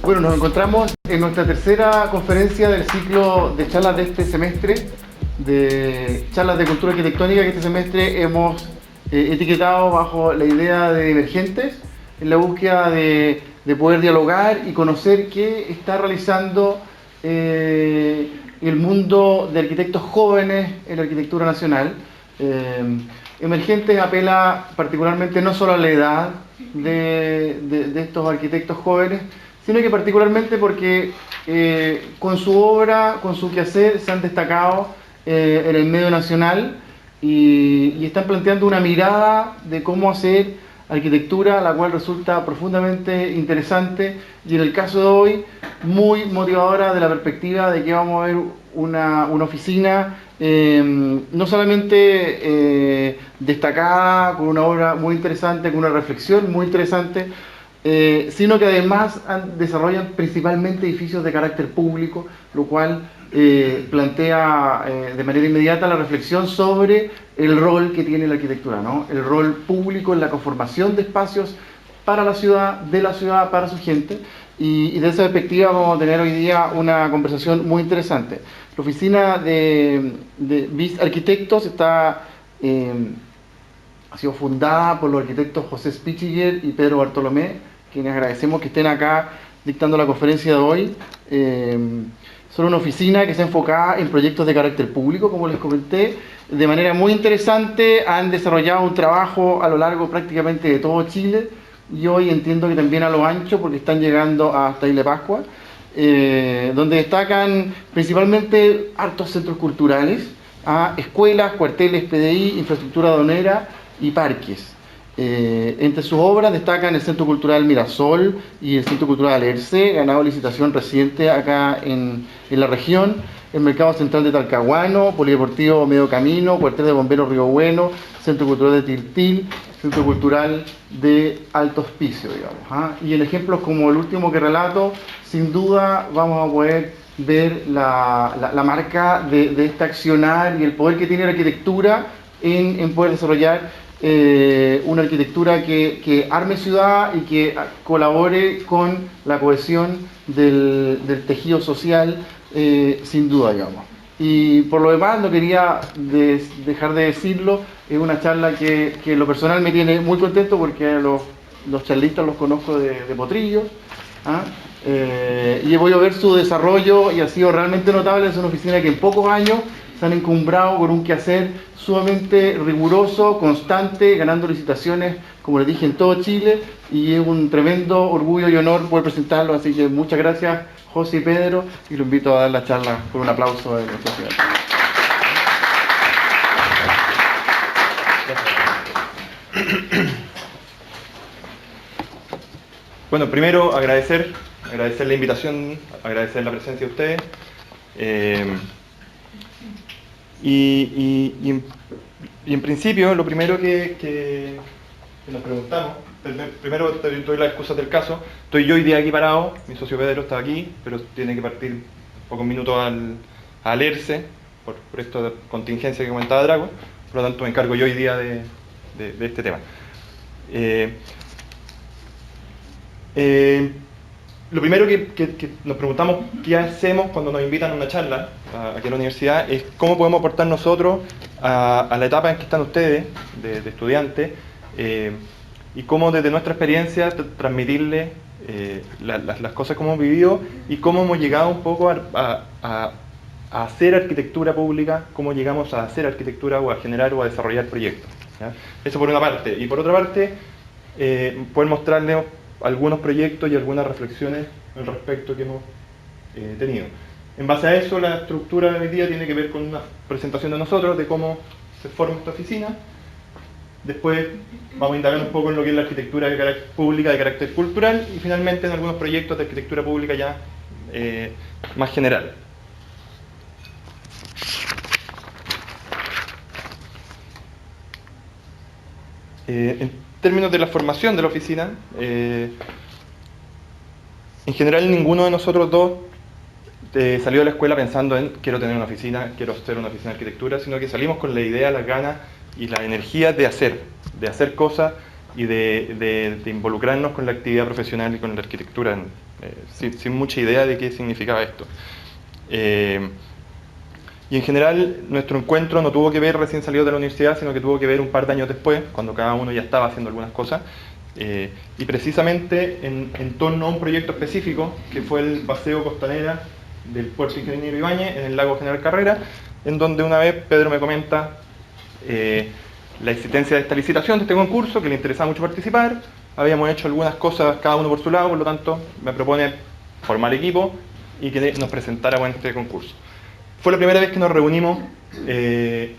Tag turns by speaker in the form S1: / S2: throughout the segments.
S1: Bueno, nos encontramos en nuestra tercera conferencia del ciclo de charlas de este semestre, de charlas de cultura arquitectónica que este semestre hemos etiquetado bajo la idea de divergentes, en la búsqueda de poder dialogar y conocer qué está realizando el mundo de arquitectos jóvenes en la arquitectura nacional. Emergentes apela particularmente no solo a la edad de estos arquitectos jóvenes, sino que particularmente porque con su obra, con su quehacer, se han destacado en el medio nacional y están planteando una mirada de cómo hacer arquitectura, la cual resulta profundamente interesante y en el caso de hoy muy motivadora de la perspectiva de que vamos a ver una oficina no solamente destacada, con una obra muy interesante, con una reflexión muy interesante, sino que además desarrollan principalmente edificios de carácter público, lo cual plantea de manera inmediata la reflexión sobre el rol que tiene la arquitectura, ¿no? El rol público en la conformación de espacios para la ciudad, de la ciudad, para su gente. Y de esa perspectiva vamos a tener hoy día una conversación muy interesante. La oficina de BIS Arquitectos ha sido fundada por los arquitectos José Spichiger y Pedro Bartolomé, quienes agradecemos que estén acá dictando la conferencia de hoy. Son una oficina que está enfocada en proyectos de carácter público, como les comenté, de manera muy interesante. Han desarrollado un trabajo a lo largo prácticamente de todo Chile y hoy entiendo que también a lo ancho, porque están llegando hasta Isla Pascua, donde destacan principalmente hartos centros culturales, escuelas, cuarteles, PDI, infraestructura aduanera y parques. Entre sus obras destacan el Centro Cultural Mirasol y el Centro Cultural Alerce, ganado licitación reciente acá en la región, el Mercado Central de Talcahuano, Polideportivo Medio Camino, Cuartel de Bomberos Río Bueno, Centro Cultural de Tiltil, Centro Cultural de Alto Hospicio, digamos. Y en ejemplos como el último que relato, sin duda vamos a poder ver la marca de este accionar y el poder que tiene la arquitectura en poder desarrollar una arquitectura que arme ciudad y que colabore con la cohesión del tejido social, sin duda, digamos. Y por lo demás, no quería dejar de decirlo, es una charla que en lo personal me tiene muy contento porque los charlistas los conozco de Potrillos, y he podido ver su desarrollo y ha sido realmente notable. Es una oficina que en pocos años se han encumbrado con un quehacer sumamente riguroso, constante, ganando licitaciones, como les dije, en todo Chile, y es un tremendo orgullo y honor poder presentarlo, así que muchas gracias José y Pedro, y lo invito a dar la charla con un aplauso de nuestra ciudad.
S2: Bueno, primero agradecer la invitación, agradecer la presencia de ustedes. Y en principio, lo primero que nos preguntamos, primero te doy las excusas del caso. Estoy yo hoy día aquí parado, mi socio Pedro está aquí, pero tiene que partir pocos minutos a Alerce, por esta contingencia que comentaba Drago, por lo tanto me encargo yo hoy día de este tema. Lo primero que nos preguntamos qué hacemos cuando nos invitan a una charla aquí a la universidad es cómo podemos aportar nosotros a la etapa en que están ustedes, de estudiantes, y cómo desde nuestra experiencia transmitirles las cosas que hemos vivido y cómo hemos llegado un poco a hacer arquitectura pública, cómo llegamos a hacer arquitectura o a generar o a desarrollar proyectos, ¿ya? Eso por una parte. Y por otra parte, poder mostrarles algunos proyectos y algunas reflexiones al respecto que hemos tenido. En base a eso, la estructura de hoy día tiene que ver con una presentación de nosotros, de cómo se forma esta oficina. Después vamos a indagar un poco en lo que es la arquitectura de carácter pública de carácter cultural y finalmente en algunos proyectos de arquitectura pública ya más general. En términos de la formación de la oficina, en general ninguno de nosotros dos salió de la escuela pensando en quiero tener una oficina, quiero hacer una oficina de arquitectura, sino que salimos con la idea, las ganas y la energía de hacer cosas y de involucrarnos con la actividad profesional y con la arquitectura, sin mucha idea de qué significaba esto. Y en general nuestro encuentro no tuvo que ver recién salido de la universidad, sino que tuvo que ver un par de años después, cuando cada uno ya estaba haciendo algunas cosas, y precisamente en torno a un proyecto específico, que fue el paseo costanera del Puerto Ingeniero Ibáñez en el lago General Carrera, en donde una vez Pedro me comenta la existencia de esta licitación, de este concurso, que le interesaba mucho participar. Habíamos hecho algunas cosas cada uno por su lado, por lo tanto me propone formar equipo y que nos presentáramos en este concurso. Fue la primera vez que nos reunimos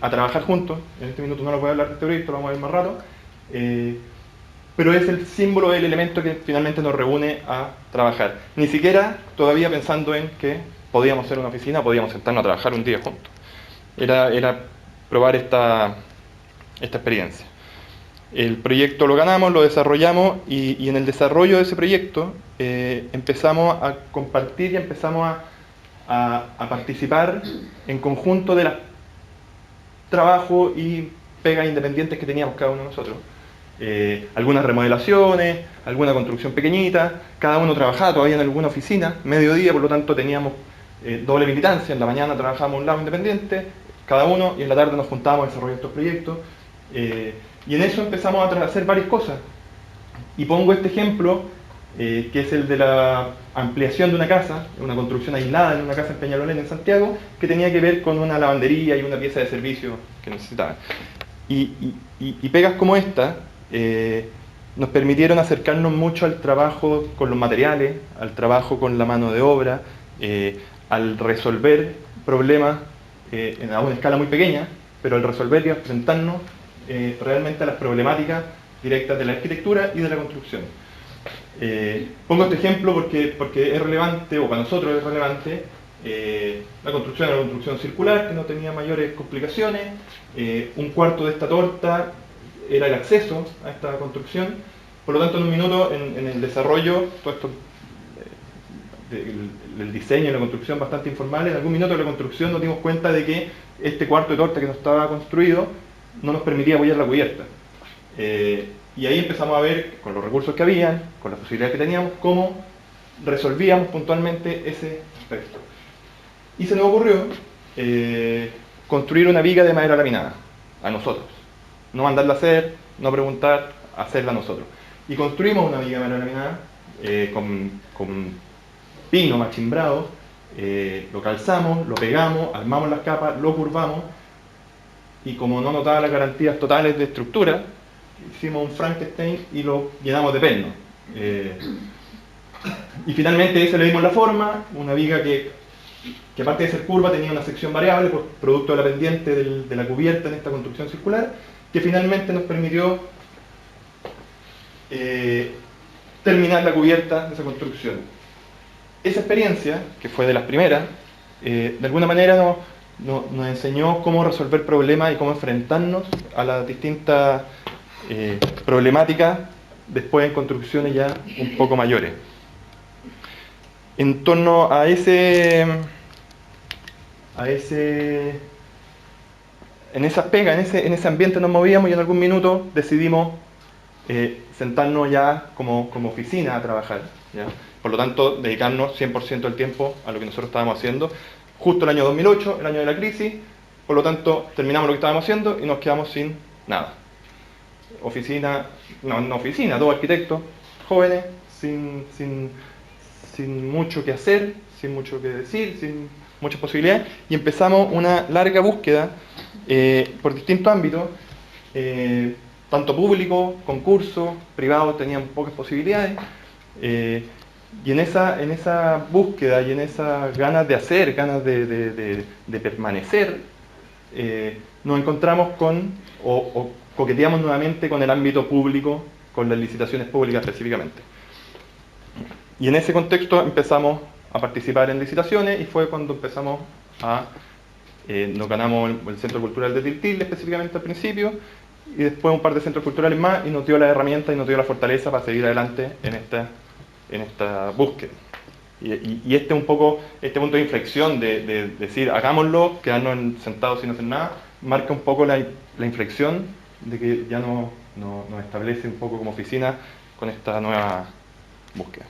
S2: a trabajar juntos. En este minuto no lo voy a hablar de este proyecto, lo vamos a ver más rato. Pero es el símbolo, el elemento que finalmente nos reúne a trabajar. Ni siquiera todavía pensando en que podíamos ser una oficina, podíamos sentarnos a trabajar un día juntos. Era probar esta experiencia. El proyecto lo ganamos, lo desarrollamos y en el desarrollo de ese proyecto empezamos a compartir y empezamos a participar en conjunto de los trabajos y pegas independientes que teníamos cada uno de nosotros. Algunas remodelaciones, alguna construcción pequeñita, cada uno trabajaba todavía en alguna oficina, mediodía, por lo tanto teníamos doble militancia. En la mañana trabajábamos un lado independiente, cada uno, y en la tarde nos juntábamos a desarrollar estos proyectos. Y en eso empezamos a hacer varias cosas. Y pongo este ejemplo, que es el de la ampliación de una casa, una construcción aislada en una casa en Peñalolén, en Santiago, que tenía que ver con una lavandería y una pieza de servicio que necesitaban. Y pegas como esta nos permitieron acercarnos mucho al trabajo con los materiales, al trabajo con la mano de obra, al resolver problemas a una escala muy pequeña, pero al resolver y enfrentarnos realmente a las problemáticas directas de la arquitectura y de la construcción. Pongo este ejemplo porque es relevante, o para nosotros es relevante. La construcción era una construcción circular que no tenía mayores complicaciones. Un cuarto de esta torta era el acceso a esta construcción. Por lo tanto, en un minuto, en el desarrollo, todo esto, el diseño y la construcción bastante informal, en algún minuto de la construcción nos dimos cuenta de que este cuarto de torta que no estaba construido no nos permitía apoyar la cubierta. Y ahí empezamos a ver, con los recursos que habían, con las posibilidades que teníamos, cómo resolvíamos puntualmente ese aspecto. Y se nos ocurrió construir una viga de madera laminada, a nosotros. No mandarla a hacer, no preguntar, hacerla nosotros. Y construimos una viga de madera laminada con pino machimbrado, lo calzamos, lo pegamos, armamos las capas, lo curvamos, y como no notaba las garantías totales de estructura, hicimos un Frankenstein y lo llenamos de perno. Y finalmente ese le dimos la forma, una viga que aparte de ser curva tenía una sección variable por producto de la pendiente de la cubierta en esta construcción circular, que finalmente nos permitió terminar la cubierta de esa construcción. Esa experiencia, que fue de las primeras, de alguna manera nos enseñó cómo resolver problemas y cómo enfrentarnos a las distintas problemáticas después en construcciones ya un poco mayores. En torno a ese en esa pega, en ese ambiente nos movíamos y en algún minuto decidimos sentarnos ya como oficina a trabajar, ¿ya? Por lo tanto, dedicarnos 100% del tiempo a lo que nosotros estábamos haciendo. Justo el año 2008, el año de la crisis, por lo tanto, terminamos lo que estábamos haciendo y nos quedamos sin nada. Oficina, no oficina, dos arquitectos jóvenes, sin mucho que hacer, sin mucho que decir, sin muchas posibilidades, y empezamos una larga búsqueda por distintos ámbitos, tanto público, concursos, privados tenían pocas posibilidades, y en esa búsqueda y en esas ganas de hacer, ganas de permanecer, nos encontramos o coqueteamos nuevamente con el ámbito público, con las licitaciones públicas específicamente. Y en ese contexto empezamos a participar en licitaciones y fue cuando empezamos nos ganamos el Centro Cultural de Tiltil específicamente al principio y después un par de centros culturales más y nos dio la herramienta y nos dio la fortaleza para seguir adelante en esta búsqueda. Y este un poco, este punto de inflexión de decir quedarnos sentados sin hacer nada, marca un poco la inflexión de que ya no nos establece un poco como oficina con esta nueva búsqueda.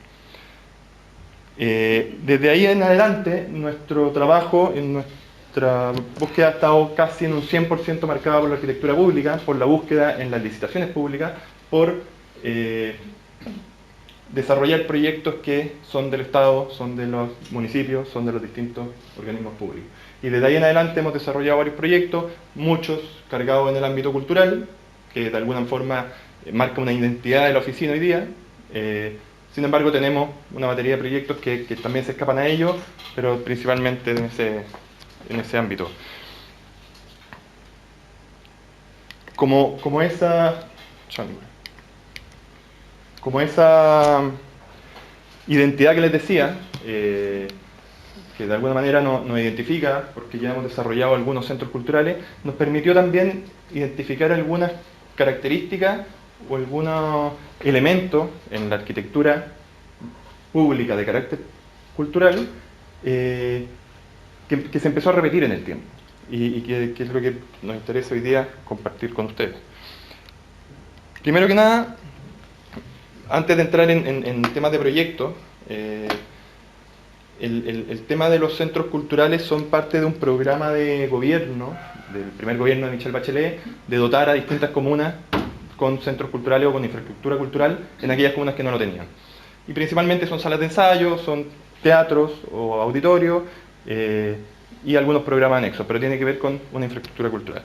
S2: Desde ahí en adelante, nuestro trabajo en nuestra búsqueda ha estado casi en un 100% marcado por la arquitectura pública, por la búsqueda en las licitaciones públicas, por desarrollar proyectos que son del Estado, son de los municipios, son de los distintos organismos públicos. Y desde ahí en adelante hemos desarrollado varios proyectos, muchos cargados en el ámbito cultural, que de alguna forma marca una identidad de la oficina hoy día. Sin embargo, tenemos una batería de proyectos que también se escapan a ello, pero principalmente en ese ámbito. Como esa identidad que les decía, que de alguna manera nos identifica, porque ya hemos desarrollado algunos centros culturales, nos permitió también identificar algunas características o algunos elementos en la arquitectura pública de carácter cultural que se empezó a repetir en el tiempo y que es lo que nos interesa hoy día compartir con ustedes. Primero que nada, antes de entrar en temas de proyectos, el tema de los centros culturales son parte de un programa de gobierno, del primer gobierno de Michelle Bachelet, de dotar a distintas comunas con centros culturales o con infraestructura cultural en aquellas comunas que no lo tenían. Y principalmente son salas de ensayo, son teatros o auditorios y algunos programas anexos, pero tiene que ver con una infraestructura cultural.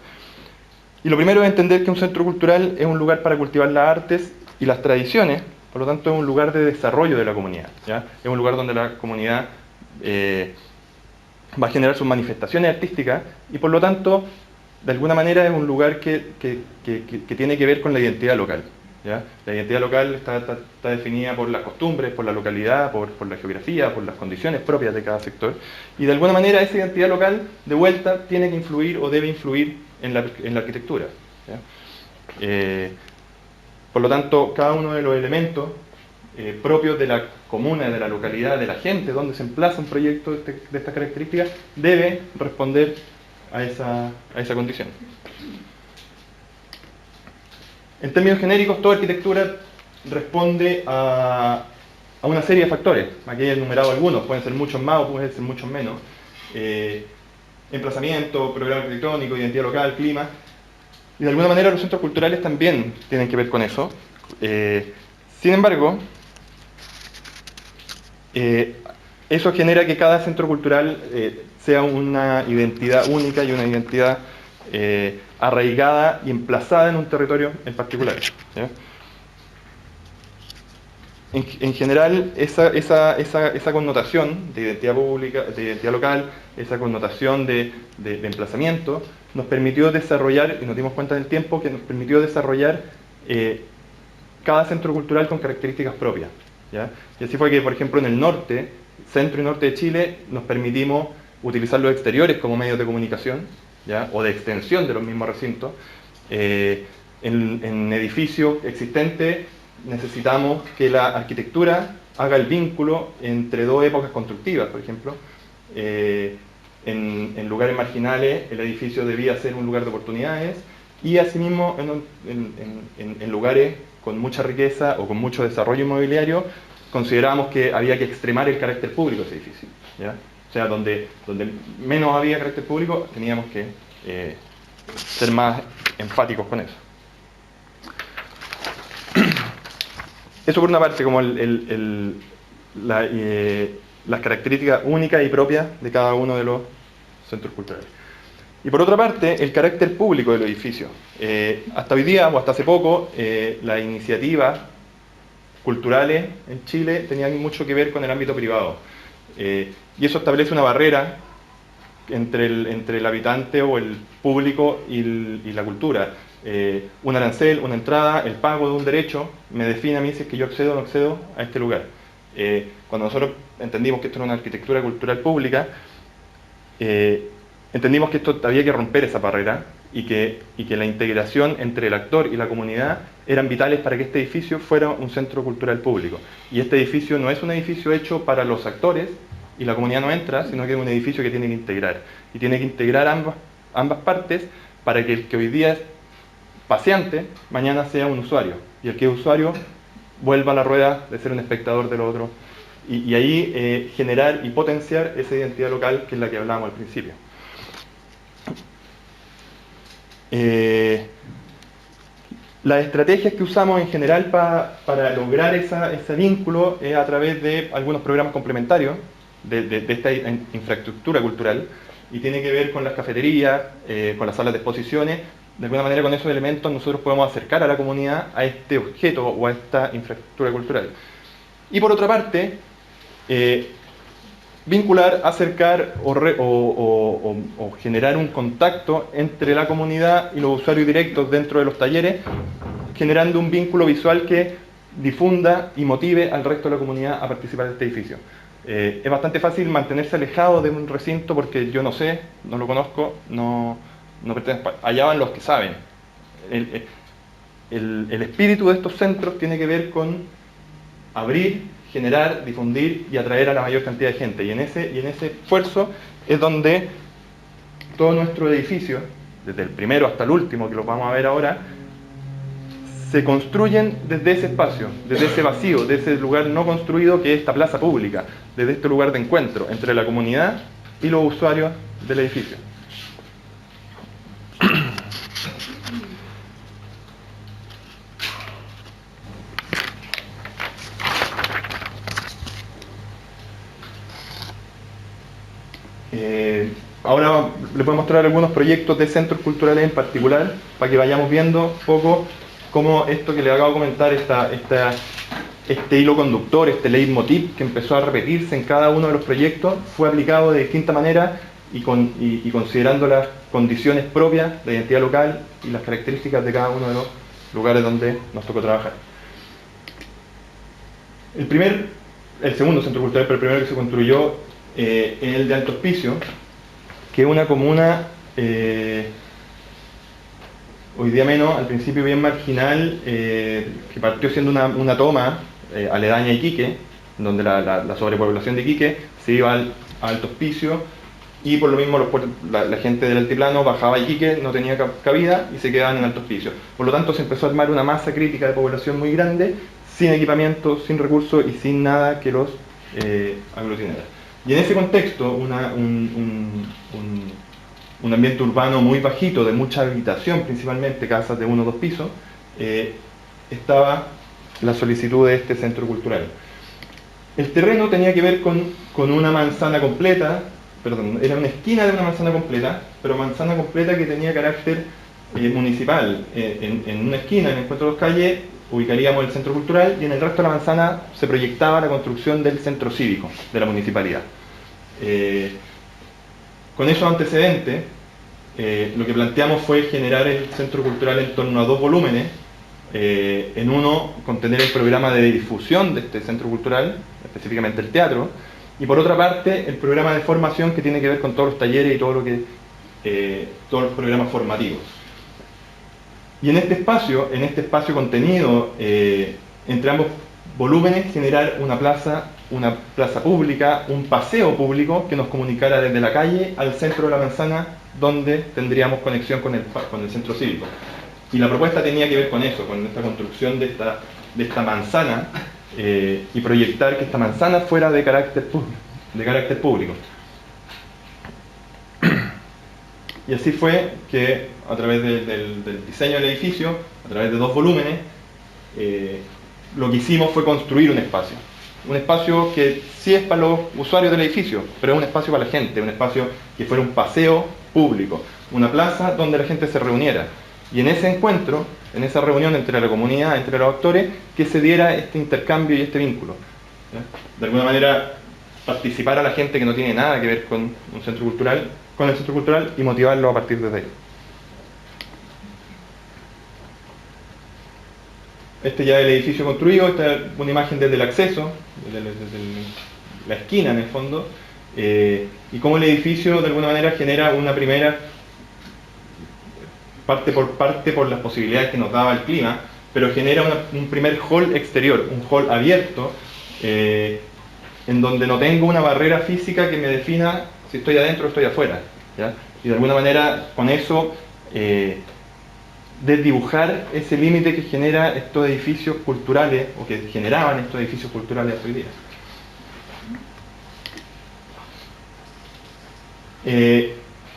S2: Y lo primero es entender que un centro cultural es un lugar para cultivar las artes y las tradiciones, por lo tanto es un lugar de desarrollo de la comunidad, ¿ya? Es un lugar donde la comunidad va a generar sus manifestaciones artísticas y por lo tanto de alguna manera es un lugar que tiene que ver con la identidad local, ¿ya? La identidad local está definida por las costumbres, por la localidad, por la geografía, por las condiciones propias de cada sector y de alguna manera esa identidad local de vuelta tiene que influir o debe influir en la arquitectura, ¿ya? Por lo tanto, cada uno de los elementos propios de la comuna, de la localidad, de la gente, donde se emplaza un proyecto de estas características, debe responder a esa condición. En términos genéricos, toda arquitectura responde a una serie de factores. Aquí he enumerado algunos, pueden ser muchos más o pueden ser muchos menos. Emplazamiento, programa arquitectónico, identidad local, clima. Y de alguna manera los centros culturales también tienen que ver con eso. Sin embargo, eso genera que cada centro cultural sea una identidad única y una identidad arraigada y emplazada en un territorio en particular, ¿ya? En general, esa connotación de identidad pública, de identidad local, esa connotación de emplazamiento, nos permitió desarrollar, y nos dimos cuenta en el tiempo, que nos permitió desarrollar cada centro cultural con características propias, ¿ya? Y así fue que, por ejemplo, en el norte, centro y norte de Chile, nos permitimos utilizar los exteriores como medios de comunicación, ¿ya? O de extensión de los mismos recintos. En edificios existentes necesitamos que la arquitectura haga el vínculo entre dos épocas constructivas, por ejemplo. En lugares marginales el edificio debía ser un lugar de oportunidades y asimismo en lugares con mucha riqueza o con mucho desarrollo inmobiliario consideramos que había que extremar el carácter público de ese edificio, ¿ya? O sea, donde menos había carácter público teníamos que ser más enfáticos con eso. Eso por una parte, como las características únicas y propias de cada uno de los centros culturales. Y por otra parte, el carácter público del edificio. Hasta hoy día, o hasta hace poco, las iniciativas culturales en Chile tenían mucho que ver con el ámbito privado. Y eso establece una barrera entre el habitante o el público y la cultura. Un arancel, una entrada, el pago de un derecho me define a mí si es que yo accedo o no accedo a este lugar. Cuando nosotros entendimos que esto era una arquitectura cultural pública, entendimos que esto había que romper esa barrera y que la integración entre el actor y la comunidad eran vitales para que este edificio fuera un centro cultural público. Y este edificio no es un edificio hecho para los actores y la comunidad no entra, sino que es un edificio que tiene que integrar. Y tiene que integrar ambas partes para que el que hoy día paseante, mañana sea un usuario. Y el que es usuario vuelva a la rueda de ser un espectador de lo otro. Y ahí generar y potenciar esa identidad local que es la que hablábamos al principio. Las estrategias que usamos en general para lograr ese vínculo es a través de algunos programas complementarios de esta infraestructura cultural, y tiene que ver con las cafeterías, con las salas de exposiciones. De alguna manera, con esos elementos nosotros podemos acercar a la comunidad a este objeto o a esta infraestructura cultural. Y por otra parte, vincular, acercar o generar un contacto entre la comunidad y los usuarios directos dentro de los talleres, generando un vínculo visual que difunda y motive al resto de la comunidad a participar de este edificio. Es bastante fácil mantenerse alejado de un recinto porque yo no sé, no lo conozco, no pertenezco. Allá van los que saben. El espíritu de estos centros tiene que ver con abrir, generar, difundir y atraer a la mayor cantidad de gente. Y en ese esfuerzo es donde todo nuestro edificio, desde el primero hasta el último, que lo vamos a ver ahora, se construyen desde ese espacio, desde ese vacío, de ese lugar no construido que es esta plaza pública, desde este lugar de encuentro entre la comunidad y los usuarios del edificio. Ahora les voy a mostrar algunos proyectos de centros culturales en particular, para que vayamos viendo un poco cómo esto que les acabo de comentar, este hilo conductor, este leitmotiv que empezó a repetirse en cada uno de los proyectos, fue aplicado de distinta manera y considerando las condiciones propias de identidad local y las características de cada uno de los lugares donde nos tocó trabajar. El segundo centro cultural, pero el primero que se construyó, es el de Alto Hospicio, que es una comuna hoy día menos, al principio bien marginal, que partió siendo una toma aledaña a Iquique, donde la sobrepoblación de Iquique se iba a Alto Hospicio, y por lo mismo la gente del altiplano bajaba a Iquique, no tenía cabida y se quedaban en Alto Hospicio. Por lo tanto se empezó a armar una masa crítica de población muy grande, sin equipamiento, sin recursos y sin nada que los aglutinara. Y en ese contexto, un ambiente urbano muy bajito, de mucha habitación, principalmente casas de 1 o 2 pisos, estaba la solicitud de este centro cultural. El terreno tenía que ver con una manzana completa, perdón, era una esquina de una manzana completa, pero manzana completa que tenía carácter municipal. En una esquina, en el encuentro de 2 calles, ubicaríamos el centro cultural y en el resto de la manzana se proyectaba la construcción del centro cívico de la municipalidad. Con esos antecedentes, lo que planteamos fue generar el centro cultural en torno a 2 volúmenes. En uno, contener el programa de difusión de este centro cultural, específicamente el teatro, y por otra parte, el programa de formación que tiene que ver con todos los talleres y todos los programas formativos. Y en este espacio contenido, entre ambos volúmenes, generar una plaza pública, un paseo público que nos comunicara desde la calle al centro de la manzana, donde tendríamos conexión con el centro cívico. Y la propuesta tenía que ver con eso, con esta construcción de esta manzana, y proyectar que esta manzana fuera de carácter público. Y así fue que a través del diseño del edificio, a través de 2 volúmenes, lo que hicimos fue construir un espacio. Un espacio que sí es para los usuarios del edificio, pero es un espacio para la gente, un espacio que fuera un paseo público, una plaza donde la gente se reuniera. Y en ese encuentro, en esa reunión entre la comunidad, entre los actores, que se diera este intercambio y este vínculo. ¿Ya? De alguna manera, participar a la gente que no tiene nada que ver con el centro cultural y motivarlo a partir de ahí. Este ya es el edificio construido, esta es una imagen desde el acceso, desde la esquina en el fondo, y cómo el edificio de alguna manera genera una primera parte por las posibilidades que nos daba el clima, pero genera un primer hall exterior, un hall abierto, en donde no tengo una barrera física que me defina si estoy adentro o estoy afuera, ¿ya? Y de alguna manera con eso desdibujar ese límite que genera estos edificios culturales, o que generaban estos edificios culturales hoy día.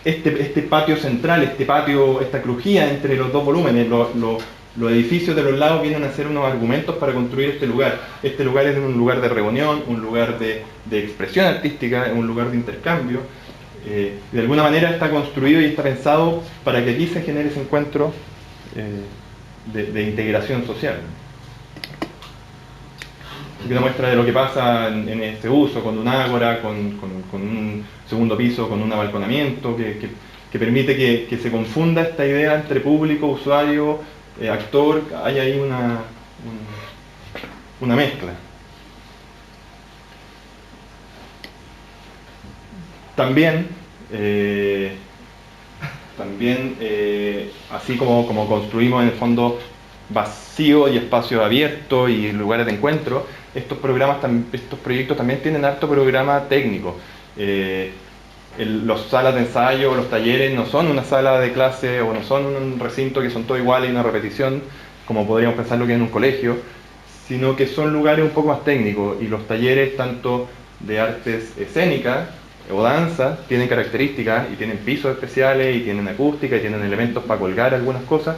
S2: Este patio central, esta crujía entre los dos volúmenes, los edificios de los lados vienen a ser unos argumentos para construir este lugar. Este lugar es un lugar de reunión, un lugar de expresión artística, un lugar de intercambio. De alguna manera está construido y está pensado para que aquí se genere ese encuentro de integración social. Una muestra de lo que pasa en este uso, con un ágora, con un segundo piso, con un balconamiento, que permite que se confunda esta idea entre público, usuario, actor. Hay ahí una mezcla. También, así como construimos en el fondo vacío y espacio abierto y lugares de encuentro, estos proyectos también tienen harto programa técnico. Las salas de ensayo o los talleres no son una sala de clase o no son un recinto que son todo igual y una repetición, como podríamos pensar lo que es en un colegio, sino que son lugares un poco más técnicos, y los talleres tanto de artes escénicas o danza tienen características y tienen pisos especiales y tienen acústica y tienen elementos para colgar algunas cosas.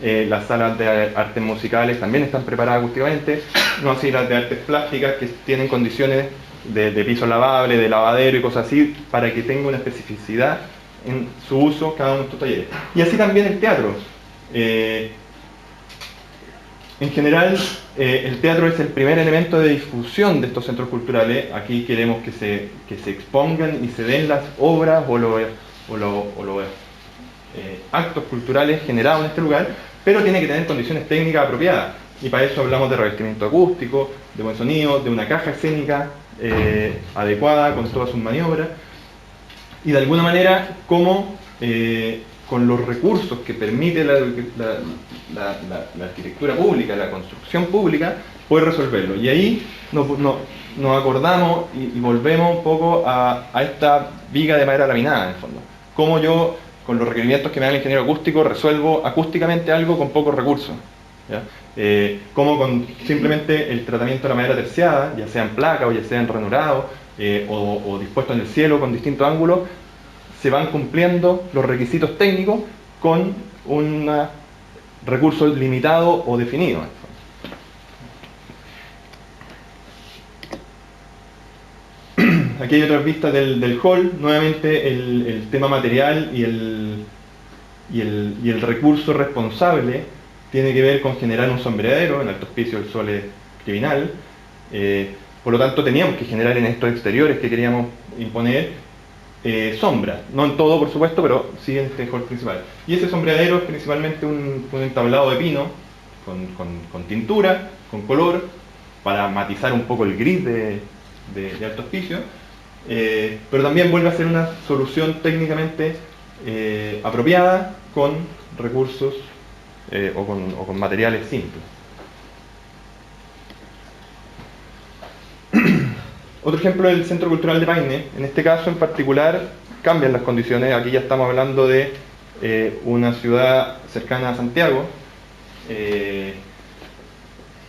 S2: Las salas de artes musicales también están preparadas acústicamente, no así las de artes plásticas, que tienen condiciones de piso lavable, de lavadero y cosas así, para que tenga una especificidad en su uso cada uno de estos talleres. Y así también el teatro. En general, el teatro es el primer elemento de difusión de estos centros culturales. Aquí queremos que se expongan y se den las obras o los actos culturales generados en este lugar, pero tiene que tener condiciones técnicas apropiadas. Y para eso hablamos de revestimiento acústico, de buen sonido, de una caja escénica adecuada con todas sus maniobras. Y de alguna manera, cómo con los recursos que permite la arquitectura pública, la construcción pública, puede resolverlo. Y ahí nos acordamos y volvemos un poco a esta viga de madera laminada, en el fondo. Cómo yo, con los requerimientos que me da el ingeniero acústico, resuelvo acústicamente algo con pocos recursos. ¿Ya? Cómo con simplemente el tratamiento de la madera terciada, ya sea en placa o ya sea en ranurado, o dispuesto en el cielo con distintos ángulos, se van cumpliendo los requisitos técnicos con un recurso limitado o definido. Aquí hay otras vistas del hall. Nuevamente el tema material y el recurso responsable tiene que ver con generar un sombreadero. En Alto Hospicio el sol es criminal, por lo tanto teníamos que generar en estos exteriores que queríamos imponer sombra, no en todo por supuesto, pero sí en este hall principal. Y ese sombreadero es principalmente un entablado de pino con tintura, con color, para matizar un poco el gris de Alto Hospicio, pero también vuelve a ser una solución técnicamente apropiada con recursos o con materiales simples. Otro ejemplo es el Centro Cultural de Paine. En este caso en particular cambian las condiciones. Aquí ya estamos hablando de una ciudad cercana a Santiago,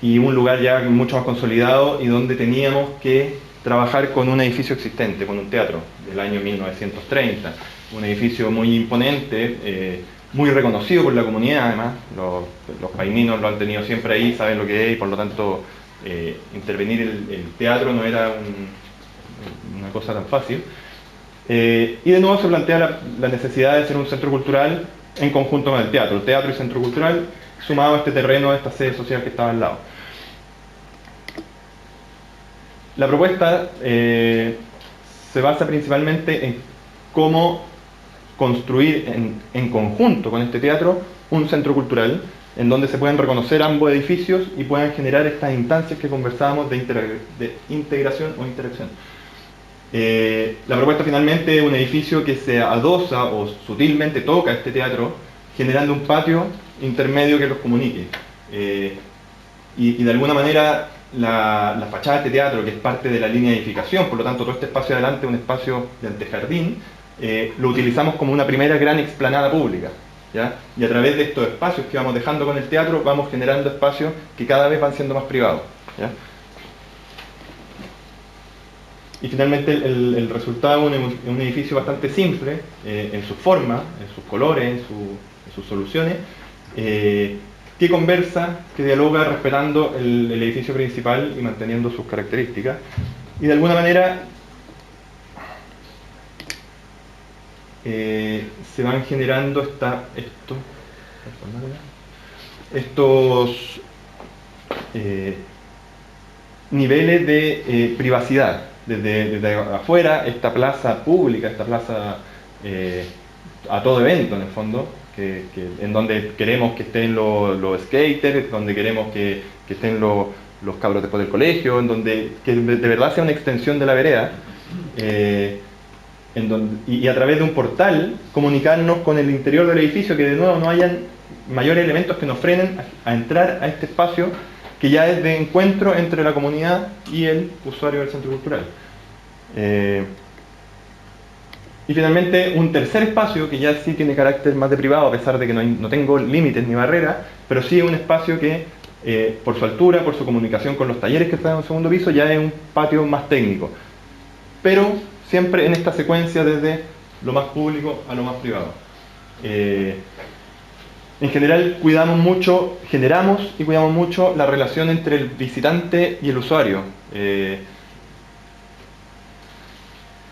S2: y un lugar ya mucho más consolidado y donde teníamos que trabajar con un edificio existente, con un teatro del año 1930. Un edificio muy imponente, muy reconocido por la comunidad además. Los paininos lo han tenido siempre ahí, saben lo que es, y por lo tanto intervenir el teatro no era una cosa tan fácil. Y de nuevo se plantea la necesidad de hacer un centro cultural en conjunto con el teatro y centro cultural, sumado a este terreno, a esta sede social que estaba al lado. La propuesta se basa principalmente en cómo construir en conjunto con este teatro un centro cultural en donde se pueden reconocer ambos edificios y puedan generar estas instancias que conversábamos de integración o interacción. La propuesta finalmente es un edificio que se adosa o sutilmente toca este teatro, generando un patio intermedio que los comunique. Y de alguna manera la fachada de este teatro, que es parte de la línea de edificación, por lo tanto todo este espacio adelante es un espacio de antejardín, lo utilizamos como una primera gran explanada pública. ¿ya? Y a través de estos espacios que vamos dejando con el teatro, vamos generando espacios que cada vez van siendo más privados, ¿ya? Y finalmente el resultado es un edificio bastante simple en su forma, en sus colores, en sus soluciones, que conversa, que dialoga respetando el edificio principal y manteniendo sus características. Y de alguna manera se van generando estos niveles de privacidad. Desde afuera, esta plaza pública, esta plaza a todo evento en el fondo, en donde queremos que estén los skaters, donde queremos que estén los cabros después del colegio, en donde que de verdad sea una extensión de la vereda, y a través de un portal comunicarnos con el interior del edificio, que de nuevo no hayan mayores elementos que nos frenen a entrar a este espacio que ya es de encuentro entre la comunidad y el usuario del centro cultural. Y finalmente un tercer espacio que ya sí tiene carácter más de privado, a pesar de que no tengo límites ni barreras, pero sí es un espacio que por su altura, por su comunicación con los talleres que están en el segundo piso, ya es un patio más técnico, pero siempre en esta secuencia desde lo más público a lo más privado. En general generamos y cuidamos mucho la relación entre el visitante y el usuario.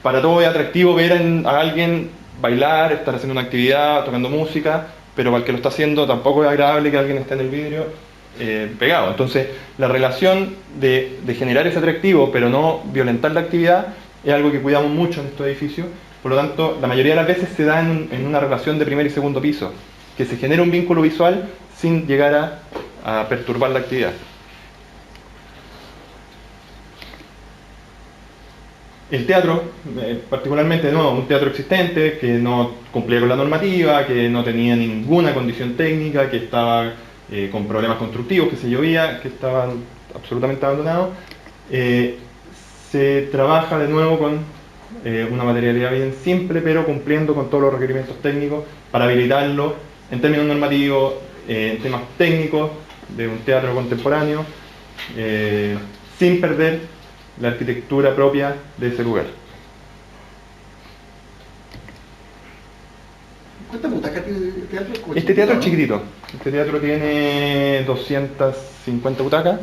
S2: Para todo es atractivo ver a alguien bailar, estar haciendo una actividad, tocando música, pero para el que lo está haciendo tampoco es agradable que alguien esté en el vidrio pegado. Entonces, la relación de generar ese atractivo, pero no violentar la actividad, es algo que cuidamos mucho en estos edificios. Por lo tanto, la mayoría de las veces se da en una relación de primer y segundo piso, que se genera un vínculo visual sin llegar a perturbar la actividad. El teatro, particularmente un teatro existente, que no cumplía con la normativa, que no tenía ninguna condición técnica, que estaba con problemas constructivos, que se llovía, que estaban absolutamente abandonados, se trabaja de nuevo con una materialidad bien simple, pero cumpliendo con todos los requerimientos técnicos para habilitarlo en términos normativos, en temas técnicos de un teatro contemporáneo, sin perder la arquitectura propia de ese lugar.
S1: ¿Cuántas butacas tiene el teatro?
S2: Este teatro es chiquitito. Este teatro tiene 250 butacas.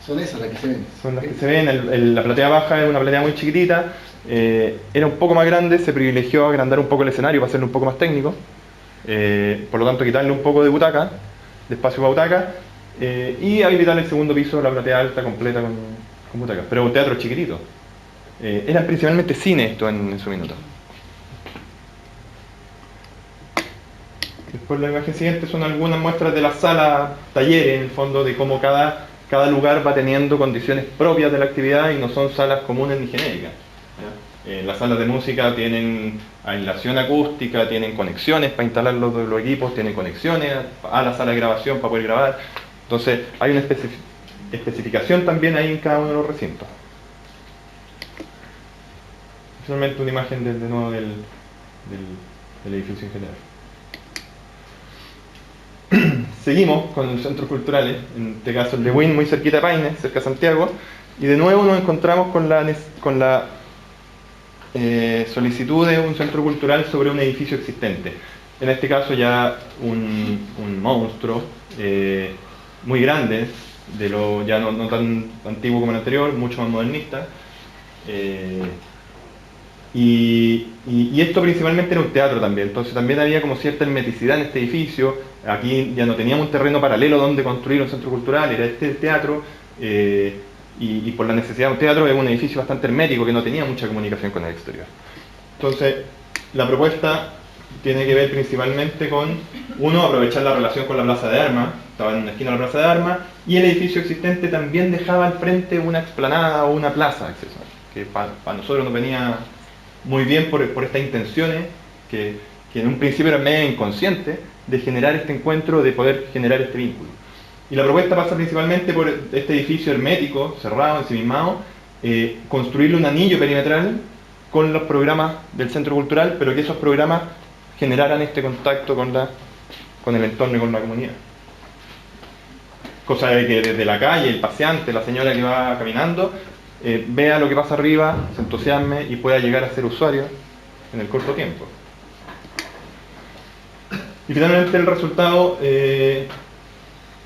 S1: Son esas las que se ven.
S2: Son las que se ven. La platea baja es una platea muy chiquitita. Era un poco más grande, se privilegió agrandar un poco el escenario para hacerlo un poco más técnico. Por lo tanto, quitarle un poco de butaca, de espacio para butaca, y habilitar el segundo piso, la platea alta completa con butacas. Pero un teatro chiquitito. Eran principalmente cine esto en su minuto. Después la imagen siguiente son algunas muestras de la sala talleres, en el fondo, de cómo cada lugar va teniendo condiciones propias de la actividad y no son salas comunes ni genéricas. Las salas de música tienen aislación acústica, tienen conexiones para instalar los equipos, tienen conexiones a la sala de grabación para poder grabar. Entonces hay una especificación también ahí en cada uno de los recintos. Finalmente una imagen de nuevo del edificio en general. Seguimos con los centros culturales, en este caso el de Buin, muy cerquita de Paine, cerca de Santiago, y de nuevo nos encontramos con la solicitud de un centro cultural sobre un edificio existente. En este caso ya un monstruo muy grande, ya no tan antiguo como el anterior, mucho más modernista. Y esto principalmente era un teatro también, entonces también había como cierta hermeticidad en este edificio. Aquí ya no teníamos un terreno paralelo donde construir un centro cultural, era este el teatro, y por la necesidad de un teatro es un edificio bastante hermético que no tenía mucha comunicación con el exterior. Entonces la propuesta tiene que ver principalmente con, uno, aprovechar la relación con la Plaza de Armas, estaba en una esquina de la Plaza de Armas, y el edificio existente también dejaba al frente una explanada o una plaza accesoria, que para nosotros nos venía muy bien por estas intenciones que en un principio eran medio inconscientes de generar este encuentro, de poder generar este vínculo. Y la propuesta pasa principalmente por este edificio hermético, cerrado, ensimismado, construirle un anillo perimetral con los programas del centro cultural, pero que esos programas generaran este contacto con la con el entorno y con la comunidad. Cosa de que desde la calle, el paseante, la señora que va caminando, vea lo que pasa arriba, se entusiasme y pueda llegar a ser usuario en el corto tiempo. Y finalmente el resultado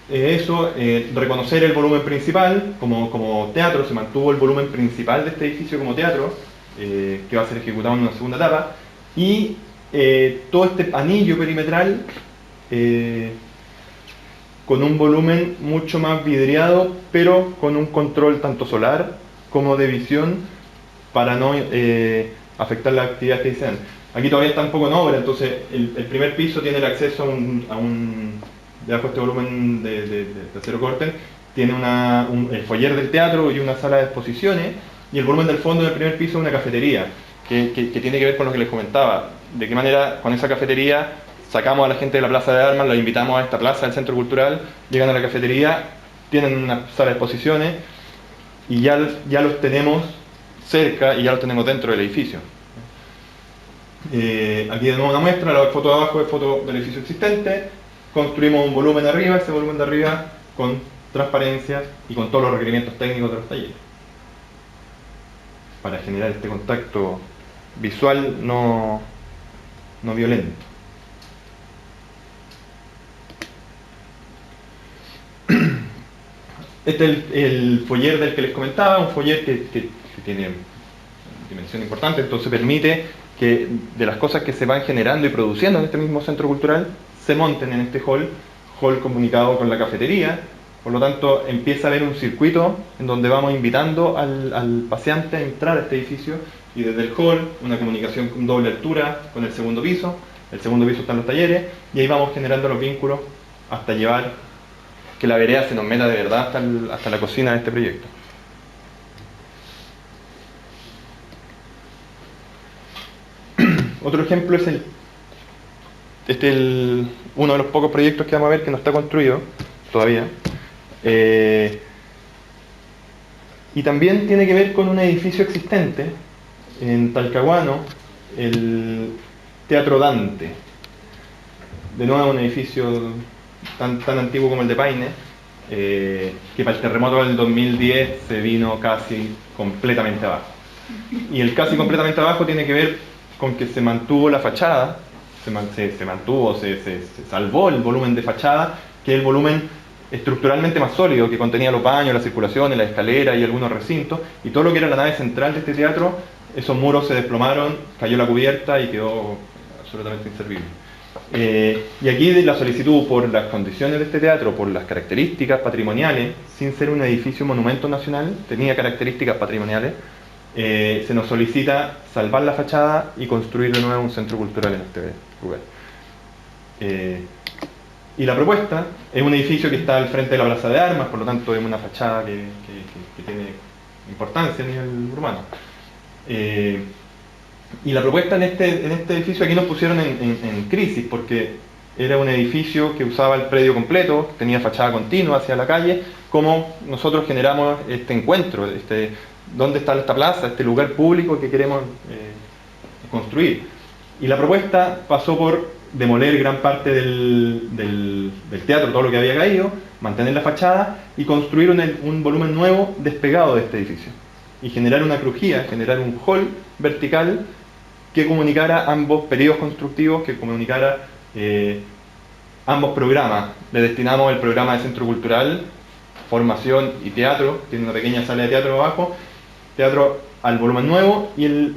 S2: eso, reconocer el volumen principal como teatro, se mantuvo el volumen principal de este edificio como teatro, que va a ser ejecutado en una segunda etapa, y todo este anillo perimetral con un volumen mucho más vidriado, pero con un control tanto solar como de visión para no afectar las actividades que desean. Aquí todavía está un poco en obra, entonces el primer piso tiene el acceso a un debajo de este volumen de acero corten, tiene el foyer del teatro y una sala de exposiciones, y el volumen del fondo del primer piso es una cafetería, que tiene que ver con lo que les comentaba, de qué manera con esa cafetería sacamos a la gente de la Plaza de Armas, los invitamos a esta plaza del Centro Cultural, llegan a la cafetería, tienen una sala de exposiciones, y ya los tenemos cerca y ya los tenemos dentro del edificio. Aquí de nuevo una muestra, la foto de abajo es foto del edificio existente, construimos un volumen arriba, ese volumen de arriba con transparencia y con todos los requerimientos técnicos de los talleres, para generar este contacto visual no violento. Este es el foyer del que les comentaba, un foyer que tiene dimensión importante, entonces permite que de las cosas que se van generando y produciendo en este mismo centro cultural se monten en este hall comunicado con la cafetería. Por lo tanto, empieza a haber un circuito en donde vamos invitando al paseante a entrar a este edificio, y desde el hall una comunicación con doble altura con el segundo piso están los talleres, y ahí vamos generando los vínculos hasta llevar que la vereda se nos meta de verdad hasta la cocina de este proyecto. Otro ejemplo es uno de los pocos proyectos que vamos a ver que no está construido todavía. Y también tiene que ver con un edificio existente en Talcahuano, el Teatro Dante. De nuevo un edificio tan antiguo como el de Paine, que para el terremoto del 2010 se vino casi completamente abajo. Y el casi completamente abajo tiene que ver con que se mantuvo la fachada, se salvó el volumen de fachada, que es el volumen estructuralmente más sólido, que contenía los baños, las circulaciones, la escalera y algunos recintos, y todo lo que era la nave central de este teatro, esos muros se desplomaron, cayó la cubierta y quedó absolutamente inservible. Y aquí la solicitud por las condiciones de este teatro, por las características patrimoniales, sin ser un edificio monumento nacional, tenía características patrimoniales, se nos solicita salvar la fachada y construir de nuevo un centro cultural en este lugar. Y la propuesta es un edificio que está al frente de la Plaza de Armas, por lo tanto es una fachada que tiene importancia a nivel urbano. Y la propuesta en este edificio aquí nos pusieron en crisis, porque era un edificio que usaba el predio completo, tenía fachada continua hacia la calle. ¿Cómo nosotros generamos este encuentro? ¿Dónde está esta plaza, este lugar público que queremos construir? Y la propuesta pasó por demoler gran parte del teatro, todo lo que había caído, mantener la fachada y construir un volumen nuevo despegado de este edificio. Y generar una crujía, generar un hall vertical que comunicara ambos periodos constructivos, que comunicara ambos programas. Le destinamos el programa de centro cultural, formación y teatro, tiene una pequeña sala de teatro abajo, teatro al volumen nuevo, y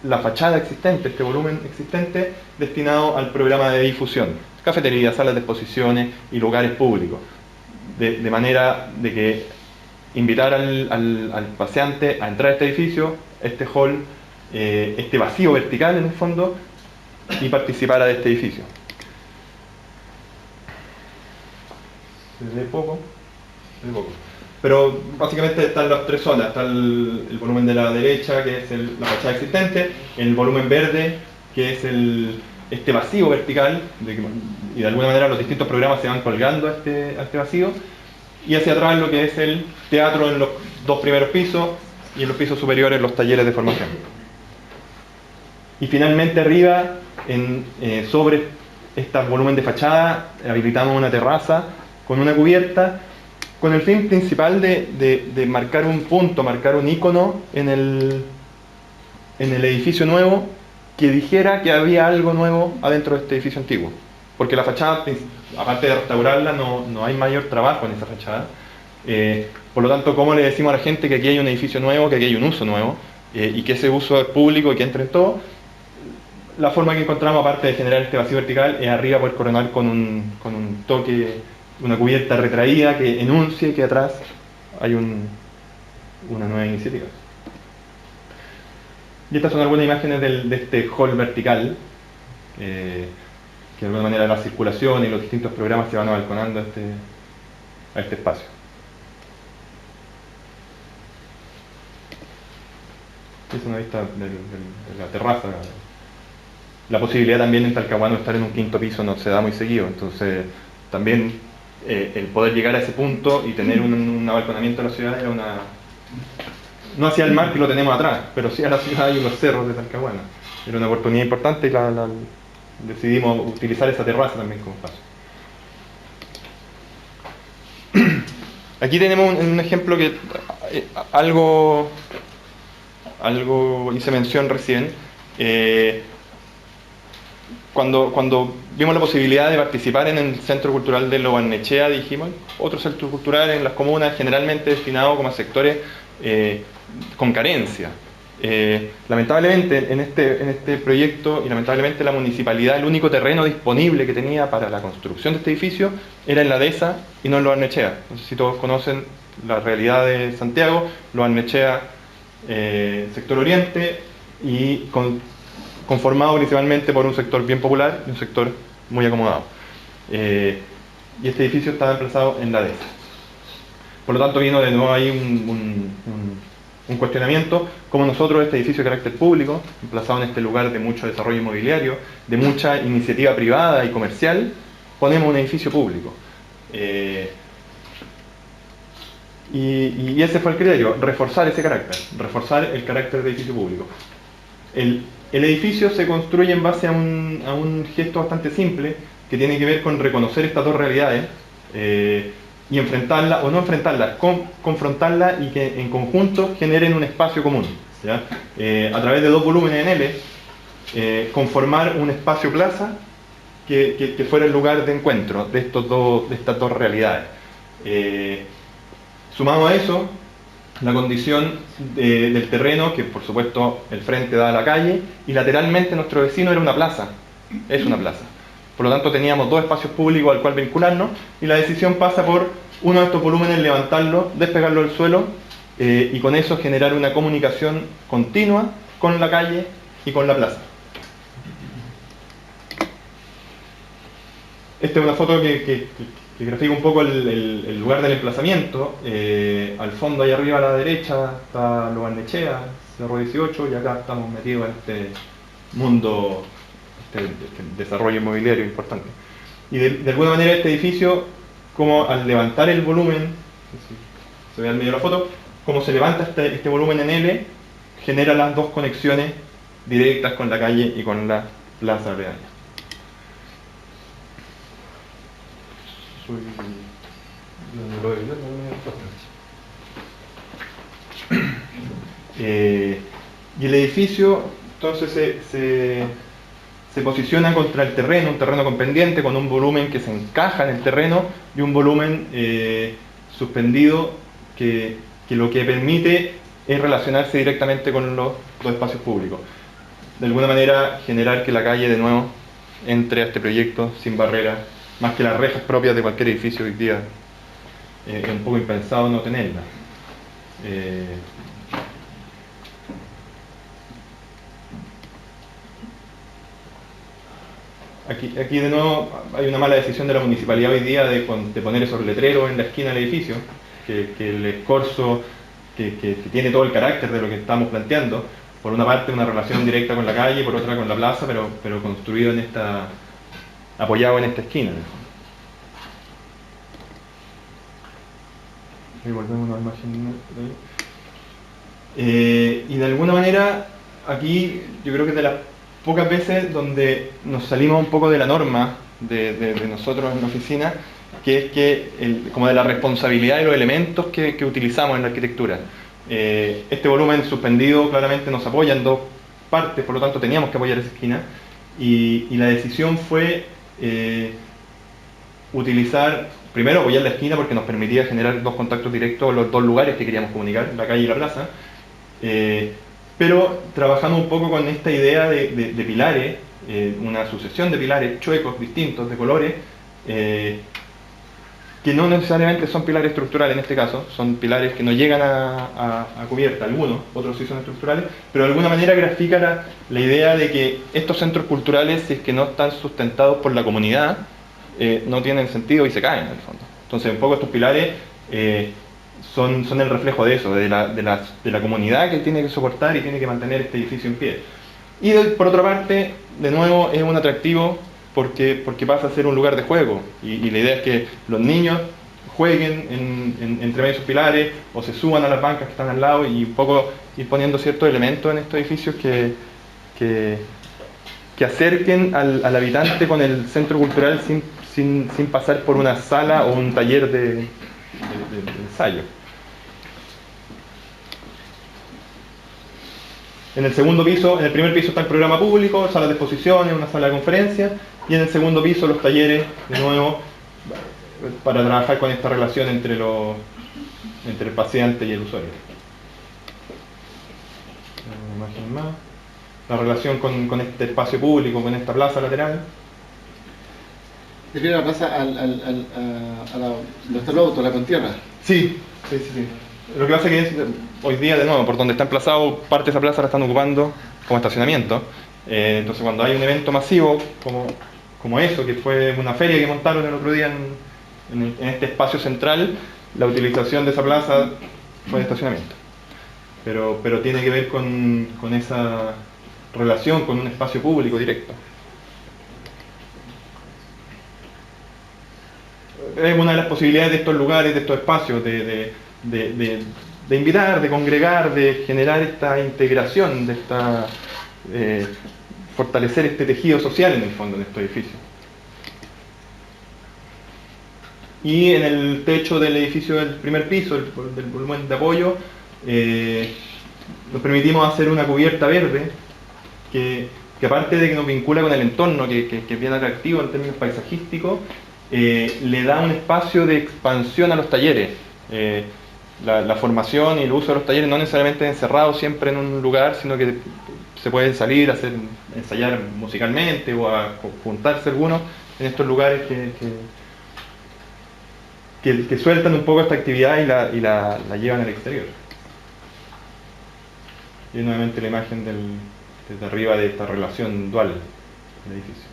S2: la fachada existente, este volumen existente, destinado al programa de difusión, cafeterías, salas de exposiciones y lugares públicos, de manera de que invitar al paseante a entrar a este edificio, este hall, este vacío vertical en el fondo, y participar de este edificio. ¿Se ve poco? Se ve poco. Pero básicamente están las tres zonas. Está el volumen de la derecha, que es la fachada existente, el volumen verde, que es este vacío vertical, y de alguna manera los distintos programas se van colgando a este vacío, y hacia atrás lo que es el teatro en los dos primeros pisos, y en los pisos superiores los talleres de formación. Y finalmente arriba, sobre este volumen de fachada, habilitamos una terraza con una cubierta, con el fin principal de marcar un punto, marcar un icono en el edificio nuevo que dijera que había algo nuevo adentro de este edificio antiguo. Porque la fachada, aparte de restaurarla, no hay mayor trabajo en esa fachada. Por lo tanto, ¿cómo le decimos a la gente que aquí hay un edificio nuevo, que aquí hay un uso nuevo, y que ese uso es público y que entre en todo? La forma que encontramos, aparte de generar este vacío vertical, es arriba poder coronar con un toque, una cubierta retraída que enuncie que atrás hay una nueva iniciativa. Y estas son algunas imágenes de este hall vertical, que de alguna manera la circulación y los distintos programas se van balconando a este espacio. Es una vista de la terraza. La posibilidad también en Talcahuano de estar en un quinto piso no se da muy seguido, entonces también el poder llegar a ese punto y tener un abalconamiento de la ciudad era una... No hacia el mar, que lo tenemos atrás, pero sí a la ciudad y los cerros de Talcahuano. Era una oportunidad importante y decidimos utilizar esa terraza también como espacio. Aquí tenemos un ejemplo que algo hice mención recién. Cuando vimos la posibilidad de participar en el Centro Cultural de Lo Barnechea, dijimos, otro centro cultural en las comunas generalmente destinado como a sectores con carencia. Lamentablemente en este proyecto, y lamentablemente la municipalidad, el único terreno disponible que tenía para la construcción de este edificio era en la dehesa y no en Lo Barnechea. No sé si todos conocen la realidad de Santiago. Lo Barnechea, sector oriente, y conformado principalmente por un sector bien popular y un sector muy acomodado. Y este edificio estaba emplazado en la dehesa. Por lo tanto vino de nuevo ahí un cuestionamiento, como nosotros, este edificio de carácter público, emplazado en este lugar de mucho desarrollo inmobiliario, de mucha iniciativa privada y comercial, ponemos un edificio público. Y ese fue el criterio, reforzar ese carácter, reforzar el carácter de edificio público. El edificio se construye en base a un gesto bastante simple, que tiene que ver con reconocer estas dos realidades, y enfrentarlas, o no enfrentarlas, confrontarlas, y que en conjunto generen un espacio común, ¿ya? A través de dos volúmenes en L, conformar un espacio plaza que fuera el lugar de encuentro de estas dos realidades. Sumado a eso, la condición del terreno, que por supuesto el frente da a la calle, y lateralmente nuestro vecino era una plaza, es una plaza. Por lo tanto teníamos dos espacios públicos al cual vincularnos, y la decisión pasa por uno de estos volúmenes, levantarlo, despegarlo del suelo, y con eso generar una comunicación continua con la calle y con la plaza. Esta es una foto que grafica un poco el lugar del emplazamiento. Al fondo, ahí arriba a la derecha, está Lo Barnechea, Cerro 18, y acá estamos metidos en este mundo, este desarrollo inmobiliario importante. Y de alguna manera este edificio, como al levantar el volumen, se ve al medio de la foto, como se levanta este volumen en L, genera las dos conexiones directas con la calle y con la plaza aledaña. Y el edificio entonces se posiciona contra el terreno, un terreno con pendiente, con un volumen que se encaja en el terreno, y un volumen suspendido que lo que permite es relacionarse directamente con los espacios públicos. De alguna manera generar que la calle de nuevo entre a este proyecto sin barreras, más que las rejas propias de cualquier edificio hoy día. Es un poco impensado no tenerlas. Aquí de nuevo hay una mala decisión de la municipalidad hoy día de poner esos letreros en la esquina del edificio, que el escorzo, que tiene todo el carácter de lo que estamos planteando, por una parte una relación directa con la calle, por otra con la plaza, pero construido apoyado en esta esquina. Y volvemos a la imagen. Y de alguna manera aquí yo creo que es de las pocas veces donde nos salimos un poco de la norma de nosotros en la oficina, que es que como de la responsabilidad de los elementos que utilizamos en la arquitectura. Este volumen suspendido claramente nos apoya en dos partes, por lo tanto teníamos que apoyar esa esquina, y la decisión fue utilizar, primero apoyar la esquina porque nos permitía generar dos contactos directos en los dos lugares que queríamos comunicar, la calle y la plaza, pero trabajando un poco con esta idea de pilares, una sucesión de pilares chuecos, distintos, de colores, que no necesariamente son pilares estructurales en este caso, son pilares que no llegan a cubierta, algunos, otros sí son estructurales, pero de alguna manera grafica la idea de que estos centros culturales, si es que no están sustentados por la comunidad, no tienen sentido y se caen en el fondo. Entonces un poco estos pilares son el reflejo de eso, de la comunidad que tiene que soportar y tiene que mantener este edificio en pie. Y por otra parte, de nuevo, es un atractivo porque pasa a ser un lugar de juego, y la idea es que los niños jueguen entre medio de sus pilares o se suban a las bancas que están al lado, y un poco ir poniendo ciertos elementos en estos edificios que acerquen al habitante con el centro cultural sin pasar por una sala o un taller de ensayo. En el segundo piso, en el primer piso está el programa público, salas de exposiciones, una sala de conferencias, y en el segundo piso los talleres, de nuevo, para trabajar con esta relación entre el paciente y el usuario. Una imagen más. La relación con este espacio público, con esta plaza lateral.
S1: ¿Te refieres a la plaza donde está el auto, la contierra?
S2: Sí. Lo que pasa es que hoy día, de nuevo, por donde está emplazado, parte de esa plaza la están ocupando como estacionamiento. Entonces cuando hay un evento masivo como eso, que fue una feria que montaron el otro día en este espacio central, la utilización de esa plaza fue de estacionamiento. Pero tiene que ver con esa relación con un espacio público directo. Es una de las posibilidades de estos lugares, de estos espacios, de invitar, de congregar, de generar esta integración, fortalecer este tejido social en el fondo de estos edificios. Y en el techo del edificio del primer piso, del volumen de apoyo, nos permitimos hacer una cubierta verde que aparte de que nos vincula con el entorno, que es bien atractivo en términos paisajísticos, le da un espacio de expansión a los talleres. La formación y el uso de los talleres no necesariamente encerrados siempre en un lugar, sino que se pueden salir a ensayar musicalmente o a juntarse algunos en estos lugares que sueltan un poco esta actividad y la llevan al exterior. Y nuevamente la imagen desde arriba de esta relación dual del edificio.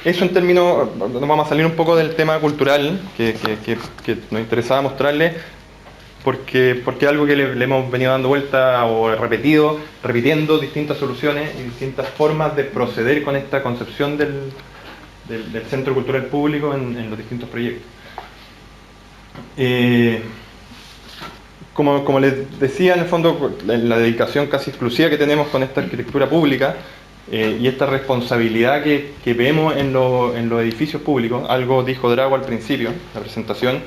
S2: Eso en términos, nos vamos a salir un poco del tema cultural que nos interesaba mostrarles, porque es algo que le hemos venido dando vuelta o repitiendo distintas soluciones y distintas formas de proceder con esta concepción del centro cultural público en los distintos proyectos. Como les decía, en el fondo, la dedicación casi exclusiva que tenemos con esta arquitectura pública y esta responsabilidad que vemos en los edificios públicos, algo dijo Drago al principio, la presentación,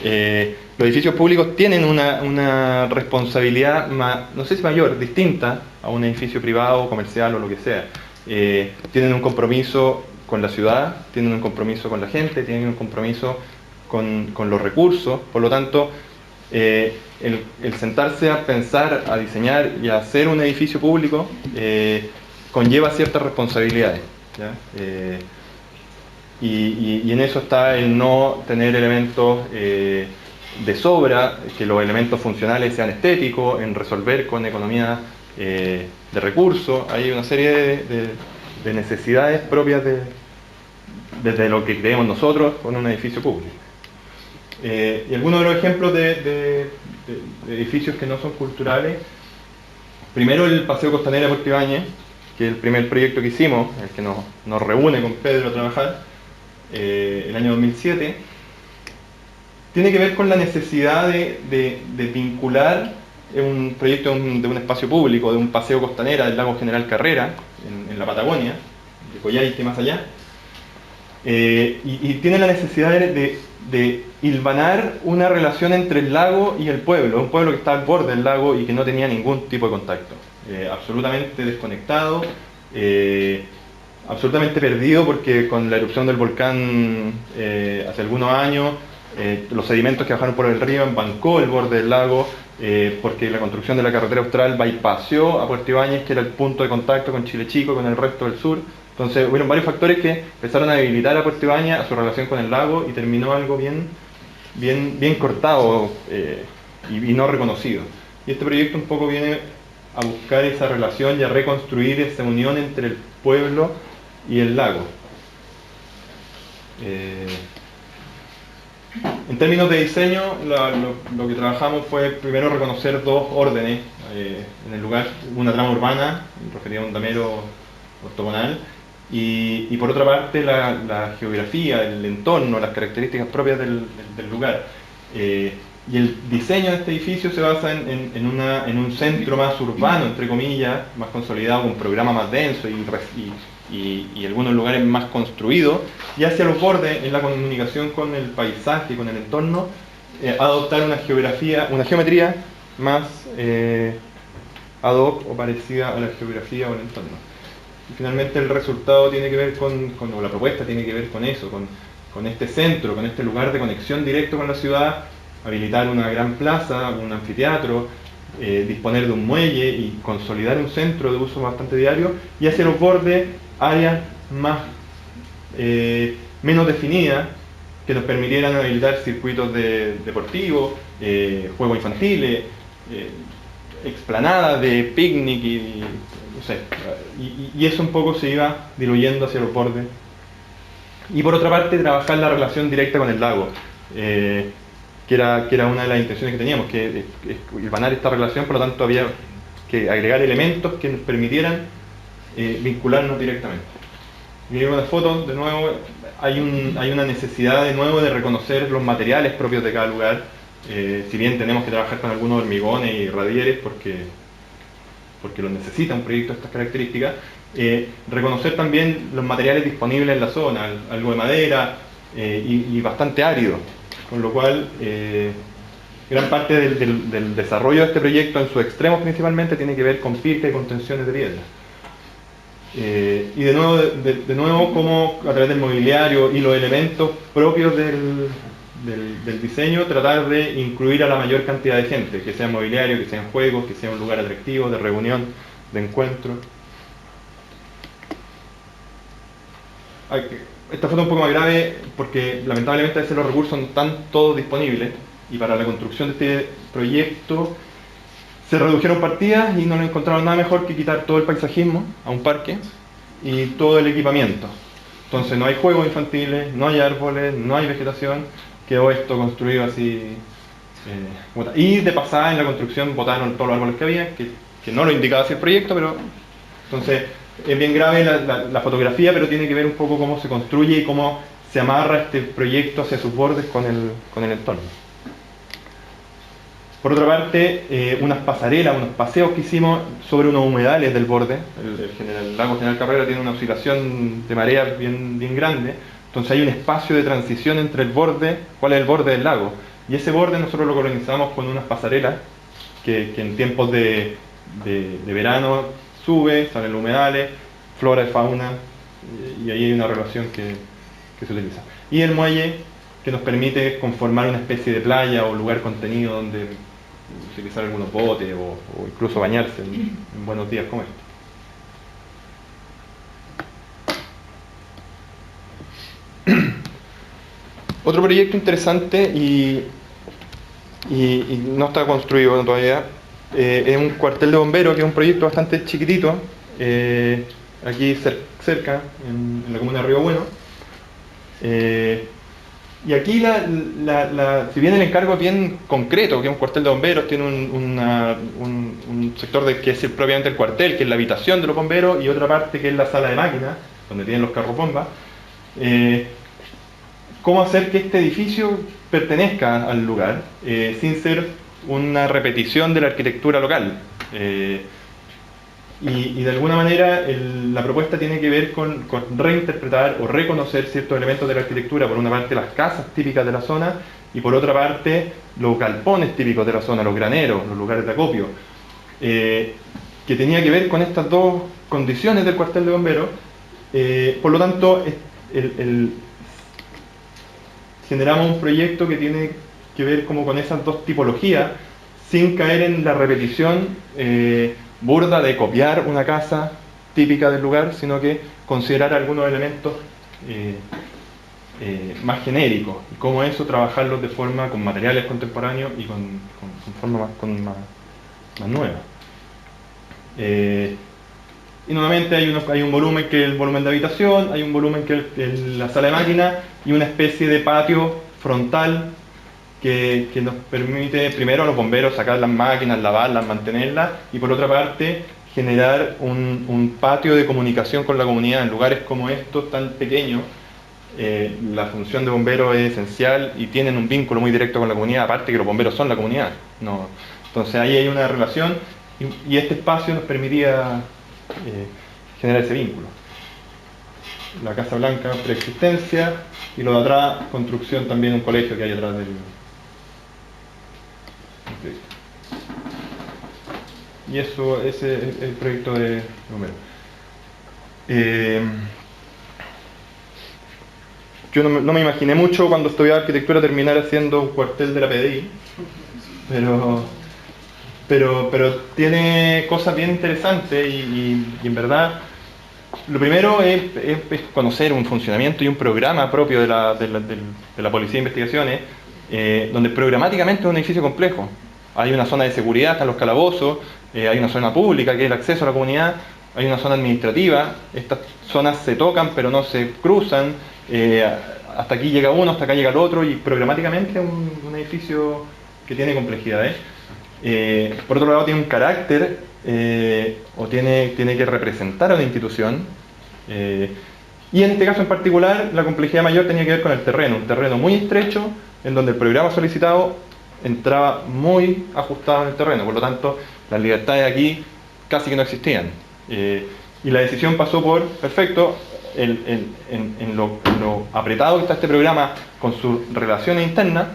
S2: los edificios públicos tienen una responsabilidad, no sé si mayor, distinta a un edificio privado, comercial o lo que sea. Tienen un compromiso con la ciudad, tienen un compromiso con la gente, tienen un compromiso con los recursos, por lo tanto, el sentarse a pensar, a diseñar y a hacer un edificio público conlleva ciertas responsabilidades, ¿ya? Y en eso está el no tener elementos de sobra, que los elementos funcionales sean estéticos, en resolver con economía de recursos. Hay una serie de necesidades propias desde lo que creemos nosotros con un edificio público. Y algunos de los ejemplos de edificios que no son culturales, primero el Paseo Costanera de Puerto Ibáñez, que es el primer proyecto que hicimos, el que nos reúne con Pedro a trabajar, el año 2007. tiene que ver con la necesidad de vincular un proyecto de un espacio público, de un paseo costanera del lago General Carrera, en la Patagonia, de Coyhaique más allá, y tiene la necesidad de hilvanar una relación entre el lago y el pueblo, un pueblo que está al borde del lago y que no tenía ningún tipo de contacto, absolutamente desconectado, absolutamente perdido, porque con la erupción del volcán hace algunos años, los sedimentos que bajaron por el río embancó el borde del lago, porque la construcción de la carretera austral bypassó a Puerto Ibáñez, que era el punto de contacto con Chile Chico, con el resto del sur. Entonces hubieron varios factores que empezaron a debilitar a Puerto Ibáñez, a su relación con el lago, y terminó algo bien cortado y no reconocido. Y este proyecto un poco viene a buscar esa relación y a reconstruir esa unión entre el pueblo y el lago. En términos de diseño, lo que trabajamos fue primero reconocer dos órdenes en el lugar, una trama urbana, referida a un damero ortogonal, y por otra parte la geografía, el entorno, las características propias del lugar. Y el diseño de este edificio se basa en un centro más urbano, entre comillas, más consolidado, con un programa más denso y algunos lugares más construidos, y hacia los bordes, en la comunicación con el paisaje, con el entorno, adoptar una geometría más ad hoc o parecida a la geografía o el entorno. Y finalmente el resultado tiene que ver o la propuesta tiene que ver con eso, con este centro, con este lugar de conexión directo con la ciudad, habilitar una gran plaza, un anfiteatro, disponer de un muelle y consolidar un centro de uso bastante diario, y hacia los bordes áreas menos definidas que nos permitieran habilitar circuitos deportivos, juegos infantiles, explanadas de picnic y no sé, y eso un poco se iba diluyendo hacia los bordes. Y por otra parte, trabajar la relación directa con el lago, que era una de las intenciones que teníamos, que hilvanar esta relación. Por lo tanto había que agregar elementos que nos permitieran vincularnos directamente. Y en una foto, de nuevo, hay una necesidad de nuevo de reconocer los materiales propios de cada lugar, si bien tenemos que trabajar con algunos hormigones y radieres porque lo necesita un proyecto de estas características, reconocer también los materiales disponibles en la zona, algo de madera y bastante árido, con lo cual gran parte del desarrollo de este proyecto, en sus extremos principalmente, tiene que ver con pirca y contenciones de piedra. Y de nuevo como a través del mobiliario y los elementos propios del diseño, tratar de incluir a la mayor cantidad de gente, que sea mobiliario, que sean juegos, que sea un lugar atractivo, de reunión, de encuentro. Esta foto es un poco más grave porque lamentablemente a veces los recursos no están todos disponibles, y para la construcción de este proyecto se redujeron partidas y no encontraron nada mejor que quitar todo el paisajismo a un parque y todo el equipamiento. Entonces no hay juegos infantiles, no hay árboles, no hay vegetación, quedó esto construido así. Y de pasada en la construcción botaron todos los árboles que había, que no lo indicaba así el proyecto, pero entonces es bien grave la fotografía, pero tiene que ver un poco cómo se construye y cómo se amarra este proyecto hacia sus bordes con el entorno. Por otra parte, unas pasarelas, unos paseos que hicimos sobre unos humedales del borde. El lago General Carrera tiene una oscilación de marea bien grande, entonces hay un espacio de transición entre el borde, ¿cuál es el borde del lago? Y ese borde nosotros lo colonizamos con unas pasarelas que en tiempos de verano sube, salen los humedales, flora y fauna, y ahí hay una relación que se utiliza. Y el muelle, que nos permite conformar una especie de playa o lugar contenido donde utilizar algunos botes o incluso bañarse en buenos días como este. Otro proyecto interesante y no está construido todavía, es un cuartel de bomberos, que es un proyecto bastante chiquitito, aquí cerca, en la comuna de Río Bueno. Y aquí, si bien el encargo es bien concreto, que es un cuartel de bomberos, tiene un sector que es propiamente el cuartel, que es la habitación de los bomberos, y otra parte que es la sala de máquinas, donde tienen los carros bomba. ¿Cómo hacer que este edificio pertenezca al lugar, sin ser una repetición de la arquitectura local. Y de alguna manera la propuesta tiene que ver con reinterpretar o reconocer ciertos elementos de la arquitectura, por una parte las casas típicas de la zona y por otra parte los galpones típicos de la zona, los graneros, los lugares de acopio, que tenía que ver con estas dos condiciones del cuartel de bomberos. Por lo tanto, generamos un proyecto que tiene que ver como con esas dos tipologías, sin caer en la repetición burda de copiar una casa típica del lugar, sino que considerar algunos elementos más genéricos, y cómo eso trabajarlos de forma con materiales contemporáneos y con forma más nueva. Y nuevamente hay un volumen que es el volumen de habitación, hay un volumen que es la sala de máquina y una especie de patio frontal que nos permite primero a los bomberos sacar las máquinas, lavarlas, mantenerlas, y por otra parte generar un patio de comunicación con la comunidad. En lugares como estos tan pequeños, la función de bomberos es esencial y tienen un vínculo muy directo con la comunidad, aparte que los bomberos son la comunidad, ¿no? Entonces ahí hay una relación y este espacio nos permitía generar ese vínculo. La Casa Blanca, preexistencia, y lo de atrás, construcción también, un colegio que hay atrás del proyecto. Y eso, ese es el proyecto de Romero. Yo no me imaginé mucho cuando estudiaba arquitectura terminar haciendo un cuartel de la PDI, pero tiene cosas bien interesantes y en verdad lo primero es conocer un funcionamiento y un programa propio de la Policía de Investigaciones, donde programáticamente es un edificio complejo. Hay una zona de seguridad, están los calabozos, hay una zona pública que es el acceso a la comunidad, hay una zona administrativa, estas zonas se tocan pero no se cruzan, hasta aquí llega uno, hasta acá llega el otro, y programáticamente es un edificio que tiene complejidades. Por otro lado tiene un carácter, o tiene que representar a una institución, y en este caso en particular la complejidad mayor tenía que ver con el terreno, un terreno muy estrecho en donde el programa solicitado entraba muy ajustado en el terreno, por lo tanto las libertades aquí casi que no existían, y la decisión pasó por, perfecto, en lo apretado que está este programa con sus relaciones internas,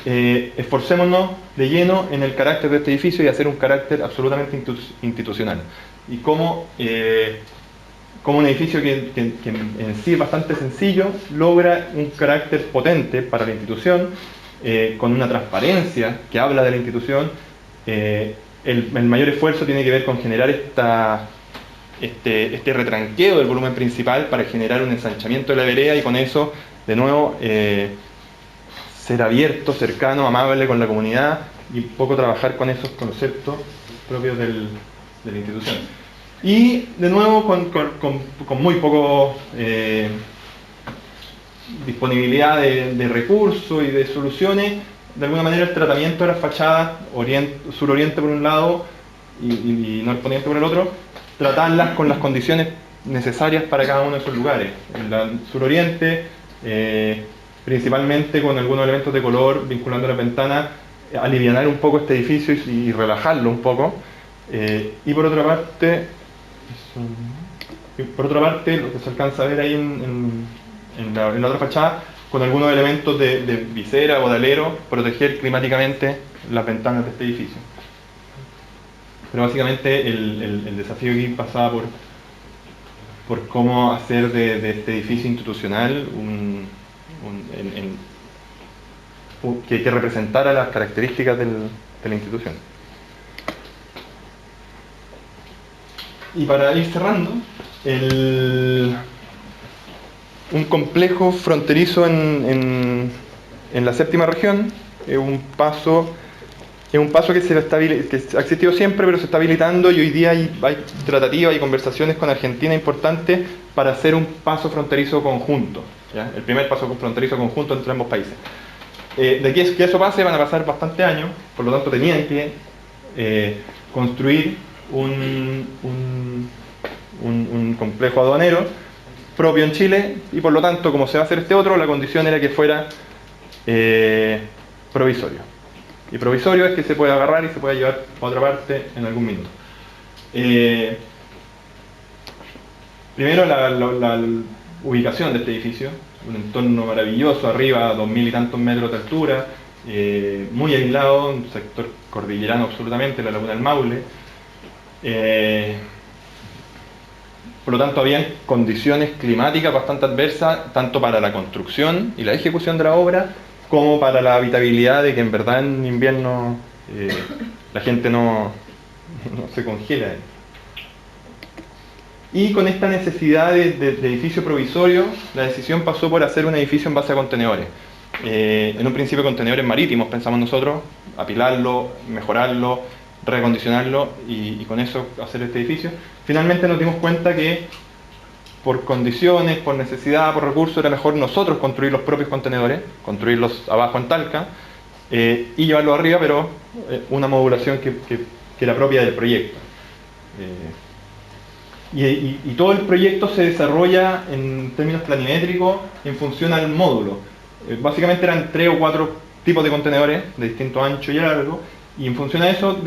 S2: esforcémonos de lleno en el carácter de este edificio y hacer un carácter absolutamente institucional. Y como un edificio que en sí es bastante sencillo, logra un carácter potente para la institución, con una transparencia que habla de la institución. El mayor esfuerzo tiene que ver con generar este retranqueo del volumen principal para generar un ensanchamiento de la vereda, y con eso, de nuevo, ser abierto, cercano, amable con la comunidad, y un poco trabajar con esos conceptos propios de la institución. Y de nuevo con muy poco disponibilidad de recursos y de soluciones, de alguna manera el tratamiento de las fachadas suroriente por un lado y norponiente por el otro, tratarlas con las condiciones necesarias para cada uno de esos lugares. En la suroriente, principalmente con algunos elementos de color vinculando las ventanas, alivianar un poco este edificio y relajarlo un poco. Y por otra parte, lo que se alcanza a ver ahí en la otra fachada, con algunos elementos de visera o de alero, proteger climáticamente las ventanas de este edificio. Pero básicamente el desafío aquí pasaba por cómo hacer de este edificio institucional que representara las características de la institución. Y para ir cerrando, un complejo fronterizo en la séptima región es un paso que ha existido siempre, pero se está habilitando, y hoy día hay tratativas y conversaciones con Argentina importantes para hacer un paso fronterizo conjunto, ¿ya? El primer paso fronterizo conjunto entre ambos países. De aquí que eso pase van a pasar bastantes años, por lo tanto tenían que construir un complejo aduanero propio en Chile, y por lo tanto, como se va a hacer este otro, la condición era que fuera provisorio. Y provisorio es que se puede agarrar y se puede llevar a otra parte en algún minuto. Primero la ubicación de este edificio, un entorno maravilloso, arriba a 2000 y tantos metros de altura, muy aislado, un sector cordillerano absolutamente, la laguna del Maule. Por lo tanto, habían condiciones climáticas bastante adversas, tanto para la construcción y la ejecución de la obra, como para la habitabilidad, de que en verdad en invierno la gente no se congela. Y con esta necesidad de edificio provisorio, la decisión pasó por hacer un edificio en base a contenedores. En un principio contenedores marítimos, pensamos nosotros, apilarlo, mejorarlo, reacondicionarlo y con eso hacer este edificio. Finalmente nos dimos cuenta que por condiciones, por necesidad, por recursos, era mejor nosotros construir los propios contenedores, construirlos abajo en Talca y llevarlos arriba, pero una modulación que era propia del proyecto. Y todo el proyecto se desarrolla en términos planimétricos en función al módulo. Básicamente eran 3 o 4 tipos de contenedores de distinto ancho y largo, y en función a eso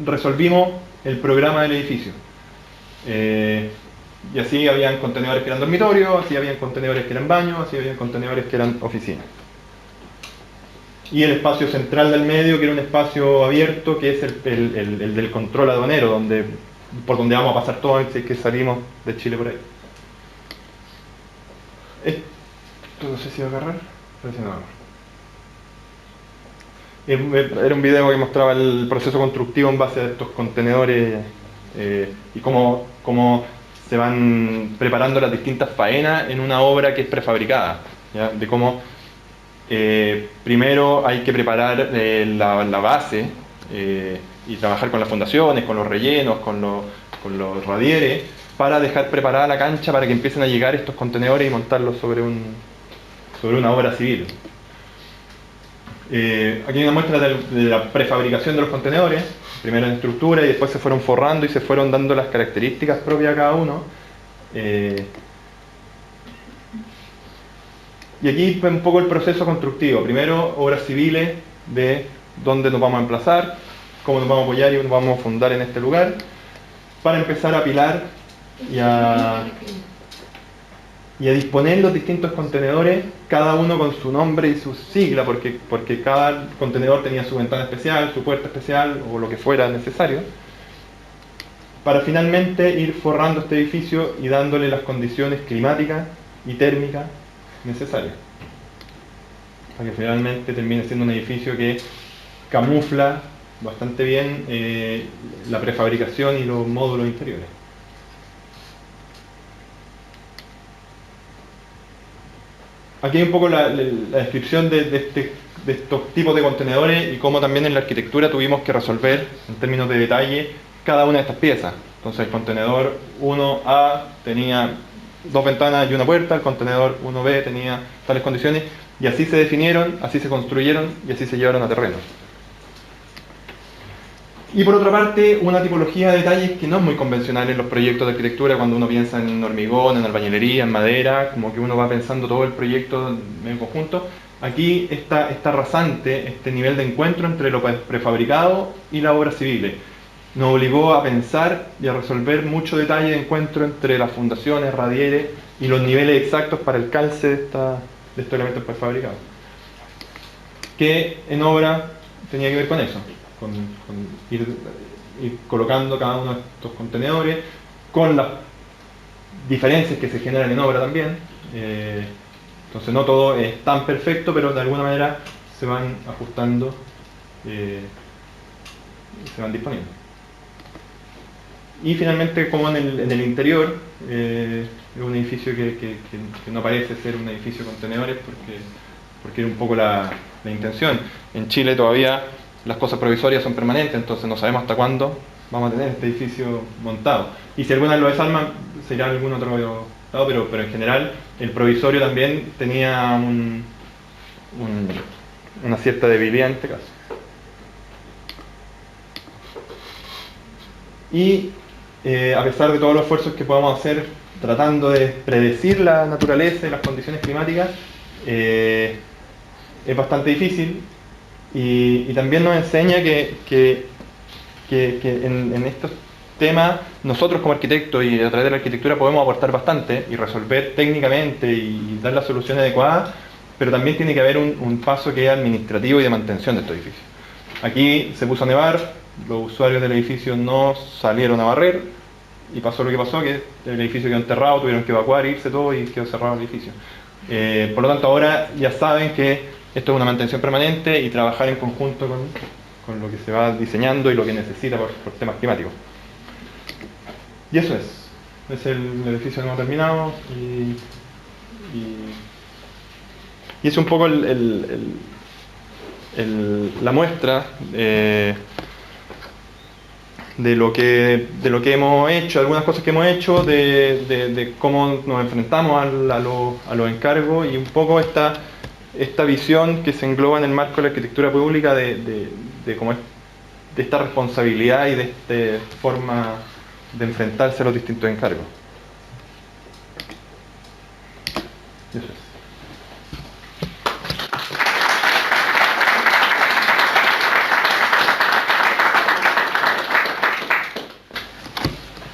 S2: resolvimos el programa del edificio. Y así habían contenedores que eran dormitorios, así habían contenedores que eran baños, así habían contenedores que eran oficinas. Y el espacio central del medio, que era un espacio abierto, que es el del control aduanero, por donde vamos a pasar todo si es que salimos de Chile por ahí. Esto no sé si va a agarrar, pero si no agarra. Era un video que mostraba el proceso constructivo en base a estos contenedores y cómo se van preparando las distintas faenas en una obra que es prefabricada, ¿ya? De cómo primero hay que preparar la base y trabajar con las fundaciones, con los rellenos, con los radieres, para dejar preparada la cancha para que empiecen a llegar estos contenedores y montarlos sobre una obra civil. Aquí hay una muestra de la prefabricación de los contenedores, primero en estructura y después se fueron forrando y se fueron dando las características propias a cada uno. Y aquí fue un poco el proceso constructivo. Primero, obras civiles de dónde nos vamos a emplazar, cómo nos vamos a apoyar y nos vamos a fundar en este lugar, para empezar a apilar y a disponer los distintos contenedores, cada uno con su nombre y su sigla, porque cada contenedor tenía su ventana especial, su puerta especial o lo que fuera necesario, para finalmente ir forrando este edificio y dándole las condiciones climáticas y térmicas necesarias, para que finalmente termine siendo un edificio que camufla bastante bien la prefabricación y los módulos interiores. Aquí hay un poco la descripción de estos tipos de contenedores y cómo también en la arquitectura tuvimos que resolver en términos de detalle cada una de estas piezas. Entonces el contenedor 1A tenía 2 ventanas y una puerta, el contenedor 1B tenía tales condiciones, y así se definieron, así se construyeron y así se llevaron a terreno. Y por otra parte, una tipología de detalles que no es muy convencional en los proyectos de arquitectura, cuando uno piensa en hormigón, en albañilería, en madera, como que uno va pensando todo el proyecto en conjunto. Aquí está rasante este nivel de encuentro entre lo prefabricado y la obra civil. Nos obligó a pensar y a resolver mucho detalle de encuentro entre las fundaciones, radieres y los niveles exactos para el calce de estos elementos prefabricados. Que en obra tenía que ver con eso. Con ir colocando cada uno de estos contenedores, con las diferencias que se generan en obra también. Entonces no todo es tan perfecto, pero de alguna manera se van ajustando y se van disponiendo. Y finalmente, como en el interior, es un edificio que no parece ser un edificio de contenedores, porque era un poco la intención. En Chile todavía las cosas provisorias son permanentes, entonces no sabemos hasta cuándo vamos a tener este edificio montado. Y si alguna vez lo desarman, se irá a algún otro lado, pero en general el provisorio también tenía una cierta debilidad en este caso. Y a pesar de todos los esfuerzos que podamos hacer tratando de predecir la naturaleza y las condiciones climáticas, es bastante difícil y también nos enseña que en estos temas nosotros como arquitectos y a través de la arquitectura podemos aportar bastante y resolver técnicamente y dar la solución adecuada, pero también tiene que haber un paso que es administrativo y de mantención de estos edificios. Aquí se puso a nevar, los usuarios del edificio no salieron a barrer y pasó lo que pasó, que el edificio quedó enterrado, tuvieron que evacuar, irse todo y quedó cerrado el edificio. Por lo tanto, ahora ya saben que esto es una mantención permanente y trabajar en conjunto con lo que se va diseñando y lo que necesita por temas climáticos. Y eso es el edificio que hemos terminado y es un poco la muestra de lo que hemos hecho, algunas cosas que hemos hecho, de cómo nos enfrentamos a los encargos y un poco esta visión que se engloba en el marco de la arquitectura pública de esta responsabilidad y de esta forma de enfrentarse a los distintos encargos. Eso es.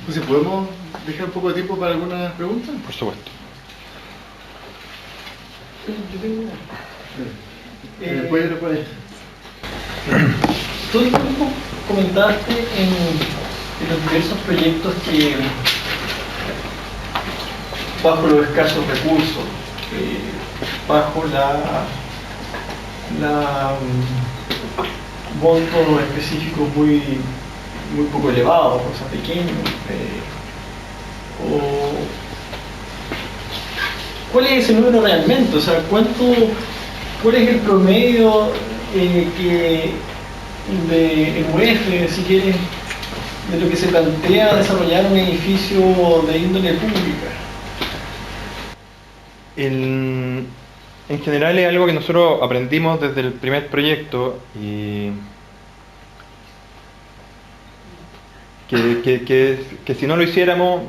S1: Entonces, ¿podemos dejar un poco de tiempo para algunas preguntas?
S2: Por supuesto.
S3: Yo tengo una.
S1: Después.
S3: Tú comentaste en los diversos proyectos que, bajo los escasos recursos, bajo montos específicos muy poco elevados, o sea, pequeños, ¿cuál es ese número realmente? O sea, ¿cuál es el promedio de UF, si quieres, de lo que se plantea desarrollar un edificio de índole pública?
S2: En general es algo que nosotros aprendimos desde el primer proyecto y que si no lo hiciéramos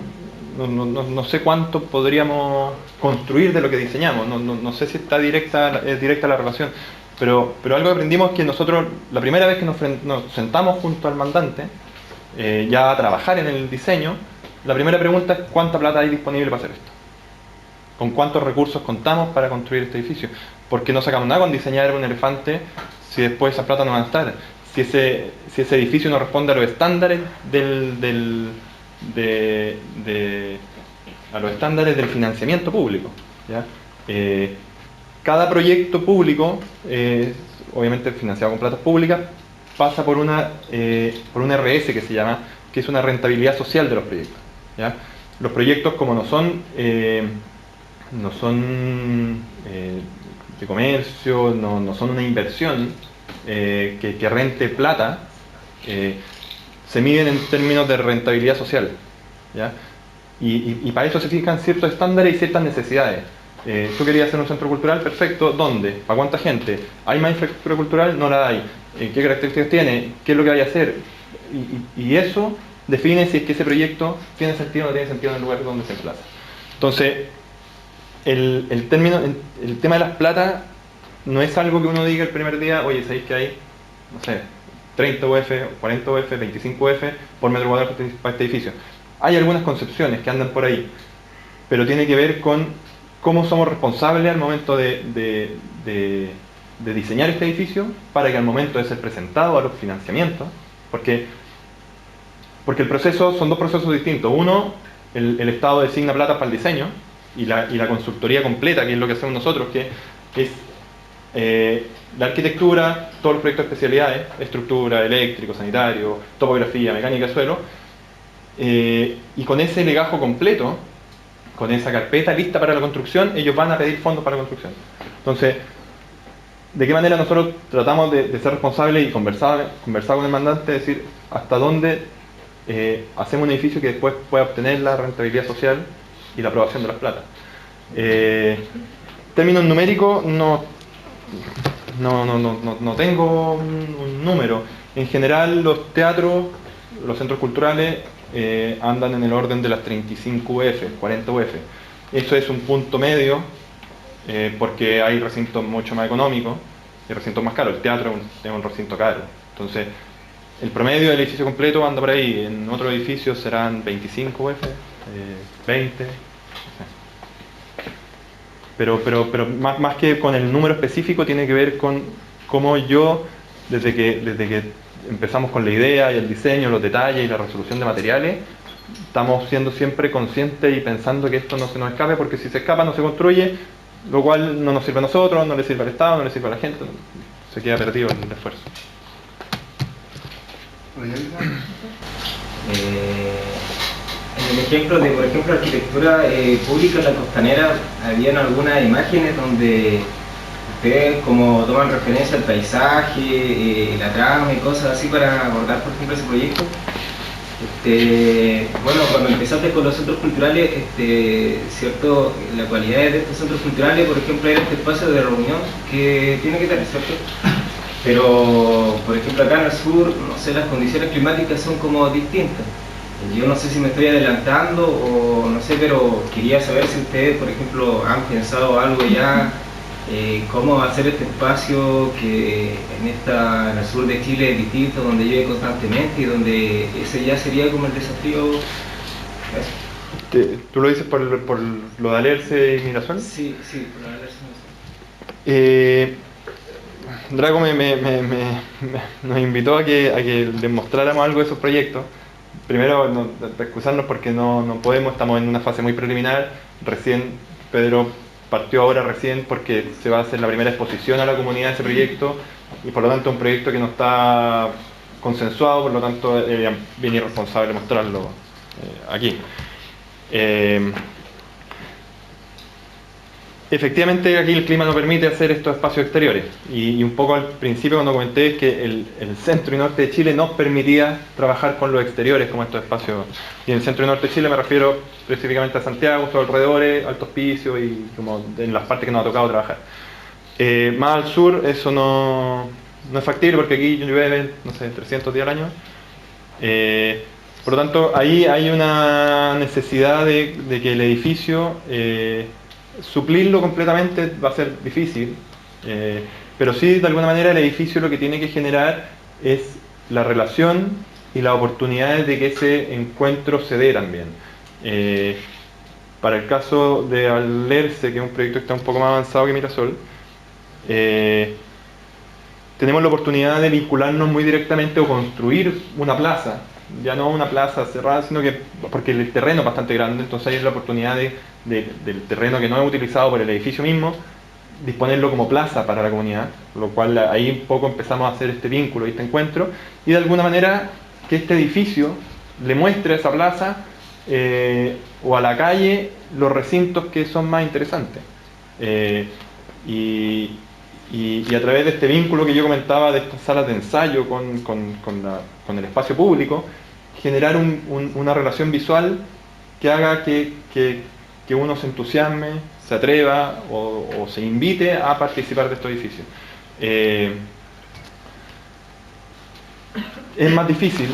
S2: no sé cuánto podríamos construir de lo que diseñamos, no sé si es directa la relación, pero algo que aprendimos es que nosotros, la primera vez que nos sentamos junto al mandante, ya a trabajar en el diseño, la primera pregunta es ¿cuánta plata hay disponible para hacer esto? ¿Con cuántos recursos contamos para construir este edificio? Porque no sacamos nada con diseñar un elefante si después esas plata no van a estar. Si ese edificio no responde a los estándares a los estándares del financiamiento público, ¿ya? Cada proyecto público, obviamente financiado con platas públicas, pasa por un RS que se llama, que es una rentabilidad social de los proyectos, ¿ya? Los proyectos, como no son de comercio, no son una inversión que rente plata, se miden en términos de rentabilidad social, ¿ya? Y para eso se fijan ciertos estándares y ciertas necesidades. Tú querías hacer un centro cultural, perfecto, ¿dónde? ¿Para cuánta gente? ¿Hay más infraestructura cultural? No la hay. ¿Qué características tiene? ¿Qué es lo que hay a hacer? Y eso define si es que ese proyecto tiene sentido o no tiene sentido en el lugar donde se emplaza. Entonces, el tema de las platas no es algo que uno diga el primer día, oye, ¿sabéis que hay, no sé, 30 UF, 40 UF, 25 UF por metro cuadrado para este edificio? Hay algunas concepciones que andan por ahí, pero tiene que ver con cómo somos responsables al momento de diseñar este edificio para que al momento de ser presentado a los financiamientos, porque el proceso son dos procesos distintos. Uno, el Estado designa plata para el diseño y la consultoría completa, que es lo que hacemos nosotros, que es la arquitectura, todos los proyectos de especialidades, estructura, eléctrico, sanitario, topografía, mecánica de suelo, y con ese legajo completo, con esa carpeta lista para la construcción, ellos van a pedir fondos para la construcción. Entonces, ¿de qué manera nosotros tratamos de ser responsables y conversar con el mandante, decir hasta dónde hacemos un edificio que después pueda obtener la rentabilidad social y la aprobación de las platas? Términos numéricos no tengo un número. En general los teatros, los centros culturales andan en el orden de las 35 UF, 40 UF. Eso es un punto medio porque hay recintos mucho más económicos y recintos más caros. El teatro es un recinto caro. Entonces, el promedio del edificio completo anda por ahí. En otros edificios serán 25 UF, 20. No sé. Pero más que con el número específico, tiene que ver con cómo yo, desde que empezamos con la idea y el diseño, los detalles y la resolución de materiales, estamos siendo siempre conscientes y pensando que esto no se nos escape, porque si se escapa no se construye, lo cual no nos sirve a nosotros, no le sirve al Estado, no le sirve a la gente, se queda perdido el esfuerzo.
S4: En el ejemplo de, por ejemplo, arquitectura pública en la Costanera, habían algunas imágenes donde ustedes como toman referencia al paisaje, la trama y cosas así para abordar, por ejemplo, ese proyecto. Bueno, cuando empezaste con los centros culturales, cierto, la cualidad de estos centros culturales, por ejemplo, era este espacio de reunión que tiene que tener, ¿cierto? Pero, por ejemplo, acá en el sur, no sé, las condiciones climáticas son como distintas. Yo no sé si me estoy adelantando o no sé, pero quería saber si ustedes, por ejemplo, han pensado algo ya, cómo hacer este espacio que en el sur de Chile es distinto, donde llueve constantemente y donde ese ya sería como el desafío.
S2: ¿Tú lo dices por lo de Alerce y Mirasol?
S4: Sí, por lo de Alerce y Mirasol.
S2: Drago nos invitó a que les mostráramos algo de esos proyectos. Primero, excusarnos porque no podemos, estamos en una fase muy preliminar. Recién Pedro partió ahora porque se va a hacer la primera exposición a la comunidad de ese proyecto y por lo tanto un proyecto que no está consensuado, por lo tanto es bien irresponsable mostrarlo aquí. Efectivamente aquí el clima no permite hacer estos espacios exteriores y un poco al principio cuando comenté es que el centro y norte de Chile nos permitía trabajar con los exteriores como estos espacios, y en el centro y norte de Chile me refiero específicamente a Santiago, sus alrededores, Alto Hospicio y como en las partes que nos ha tocado trabajar. Más al sur eso no es factible porque aquí llueve, no sé, 300 días al año. Por lo tanto ahí hay una necesidad de que el edificio suplirlo completamente va a ser difícil, pero sí de alguna manera el edificio lo que tiene que generar es la relación y las oportunidades de que ese encuentro se dé también. Para el caso de Alerce, que es un proyecto que está un poco más avanzado que Mirasol, tenemos la oportunidad de vincularnos muy directamente o construir una plaza, ya no una plaza cerrada, sino que porque el terreno es bastante grande, entonces hay la oportunidad del terreno que no es utilizado por el edificio mismo, disponerlo como plaza para la comunidad, lo cual ahí un poco empezamos a hacer este vínculo y este encuentro, y de alguna manera que este edificio le muestre a esa plaza o a la calle los recintos que son más interesantes. Y a través de este vínculo que yo comentaba de estas salas de ensayo con el espacio público, generar una relación visual que haga que uno se entusiasme, se atreva o se invite a participar de estos edificios. Es más difícil,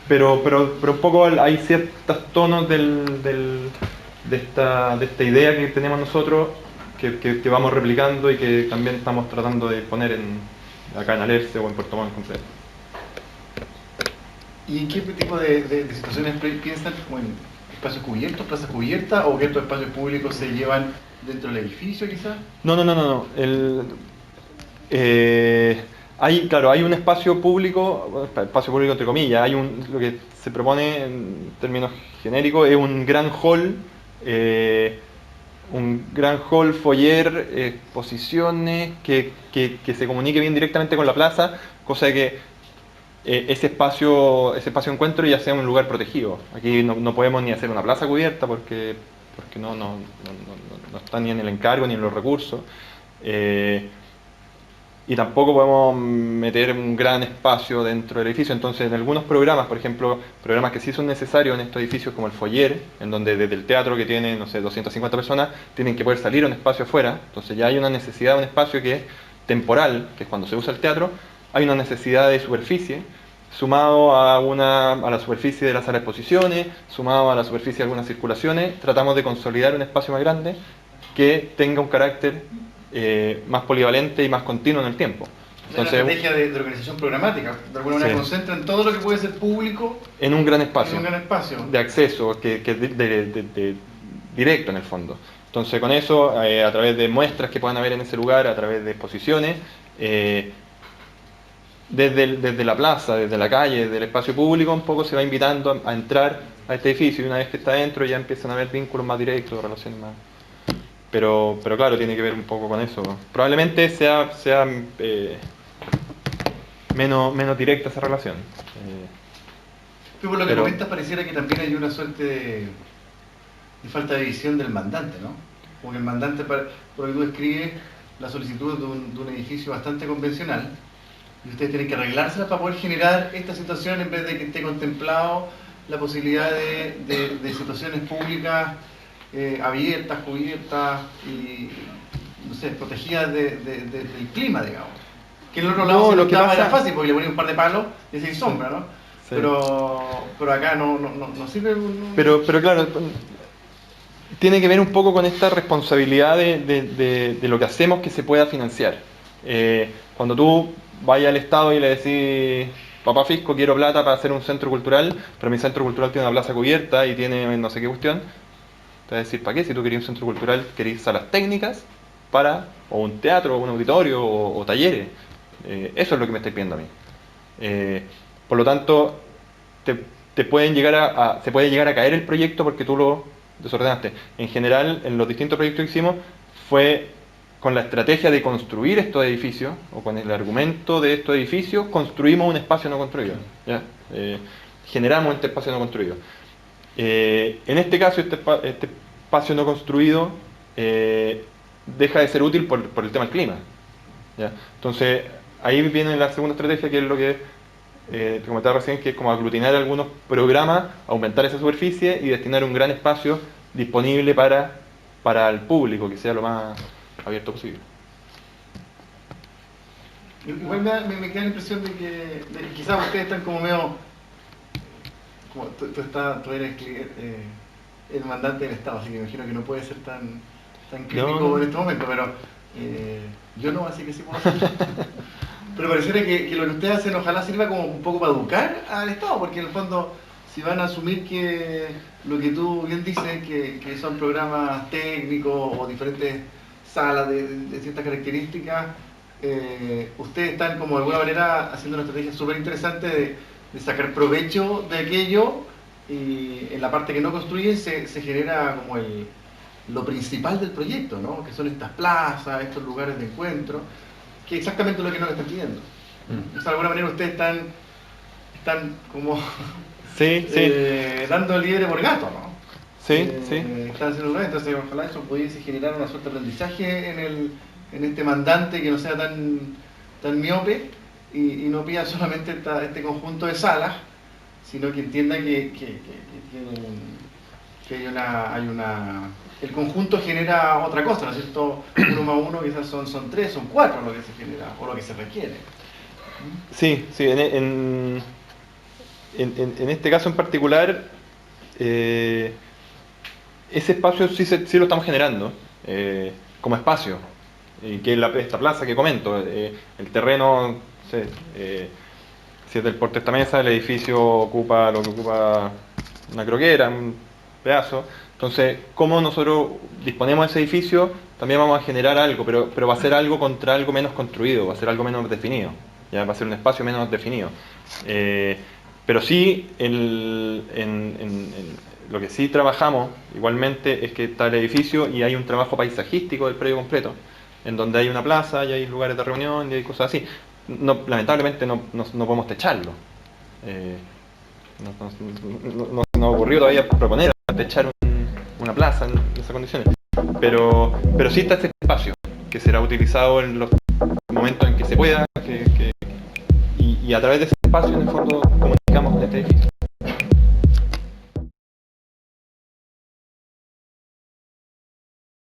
S2: pero un poco hay ciertos tonos de esta idea que tenemos nosotros que vamos replicando y que también estamos tratando de poner acá en Alerce o en Puerto Montt en completo.
S1: ¿Y en qué tipo de situaciones piensan? ¿Como en espacios cubiertos, plazas cubiertas, o que estos espacios públicos se llevan dentro del edificio quizás?
S2: No. Hay un espacio público entre comillas, lo que se propone en términos genéricos es un gran hall, foyer, exposiciones, que se comunique bien directamente con la plaza, cosa de que ese espacio de encuentro ya sea un lugar protegido. Aquí no podemos ni hacer una plaza cubierta porque no está ni en el encargo ni en los recursos. Y tampoco podemos meter un gran espacio dentro del edificio. Entonces, en algunos programas, por ejemplo, programas que sí son necesarios en estos edificios, como el foyer, en donde desde el teatro que tiene, no sé, 250 personas, tienen que poder salir a un espacio afuera. Entonces ya hay una necesidad de un espacio que es temporal, que es cuando se usa el teatro, hay una necesidad de superficie sumado a la superficie de la sala de exposiciones, sumado a la superficie de algunas circulaciones, tratamos de consolidar un espacio más grande que tenga un carácter más polivalente y más continuo en el tiempo.
S1: Entonces, una estrategia de organización programática, de alguna manera concentran todo lo que puede ser público
S2: en un gran espacio, de acceso, que es directo en el fondo. Entonces con eso, a través de muestras que puedan haber en ese lugar, a través de exposiciones, desde la plaza, desde la calle, desde el espacio público, un poco se va invitando a entrar a este edificio, y una vez que está dentro ya empiezan a haber vínculos más directos, relaciones más... Pero claro, tiene que ver un poco con eso. Probablemente sea menos directa esa relación.
S1: Por lo que comentas, pareciera que también hay una suerte de falta de visión del mandante, ¿no? Como que el mandante, por lo que tú describes, la solicitud de un edificio bastante convencional, y ustedes tienen que arreglársela para poder generar esta situación en vez de que esté contemplado la posibilidad de situaciones públicas abiertas, cubiertas y, no sé, protegidas del clima, digamos. Que en el otro lado lo que pasa era fácil porque le ponía un par de palos y se sombra, ¿no? Sí. Pero acá no sirve.
S2: Pero claro, tiene que ver un poco con esta responsabilidad de lo que hacemos que se pueda financiar. Cuando tú vayas al Estado y le decís, papá fisco, quiero plata para hacer un centro cultural, pero mi centro cultural tiene una plaza cubierta y tiene no sé qué cuestión, te vas a decir, ¿para qué? Si tú querías un centro cultural, querías salas técnicas o un teatro, o un auditorio, o talleres. Eso es lo que me estáis pidiendo a mí. Por lo tanto, se puede llegar a caer el proyecto porque tú lo desordenaste. En general, en los distintos proyectos que hicimos, fue con la estrategia de construir estos edificios, o con el argumento de estos edificios, construimos un espacio no construido. ¿Ya? Generamos este espacio no construido. En este caso, este espacio no construido deja de ser útil por el tema del clima. ¿Ya? Entonces, ahí viene la segunda estrategia, que es lo que te comentaba recién, que es como aglutinar algunos programas, aumentar esa superficie y destinar un gran espacio disponible para el público, que sea lo más abierto posible.
S1: Igual me queda la impresión de que quizás ustedes están como medio... Como tú eres el mandante del Estado, así que me imagino que no puede ser tan crítico en este momento, pero yo no, así que sí puedo hacer. Pero pareciera que lo que ustedes hacen ojalá sirva como un poco para educar al Estado, porque en el fondo, si van a asumir que lo que tú bien dices, que son programas técnicos o diferentes salas de ciertas características, ustedes están como de alguna manera haciendo una estrategia súper interesante de sacar provecho de aquello, y en la parte que no construyen se genera como lo principal del proyecto, ¿no? Que son estas plazas, estos lugares de encuentro, que es exactamente lo que nos están pidiendo. O sea, de alguna manera ustedes están como dando libre por gato, ¿no?
S2: Sí.
S1: Están haciendo un evento, entonces ojalá eso pudiese generar una suerte de aprendizaje en este mandante que no sea tan miope y no pida solamente este conjunto de salas, sino que entienda que el conjunto genera otra cosa, ¿no es cierto? 1 más 1 quizás son 3, son 4 lo que se genera o lo que se requiere.
S2: Sí, en este caso en particular, ese espacio sí lo estamos generando como espacio, que es esta plaza que comento. El terreno, si es del porte de esta mesa, el edificio ocupa lo que ocupa una croquera, un pedazo. Entonces, como nosotros disponemos de ese edificio, también vamos a generar algo, pero va a ser algo contra algo menos construido, va a ser algo menos definido, ya va a ser un espacio menos definido. Pero sí, lo que sí trabajamos igualmente es que está el edificio y hay un trabajo paisajístico del predio completo, en donde hay una plaza y hay lugares de reunión y hay cosas así. Lamentablemente no podemos techarlo. No se nos ocurrió todavía proponer techar una plaza en esas condiciones, pero sí está este espacio que será utilizado en los momentos en que se pueda, y a través de ese espacio, en el fondo, como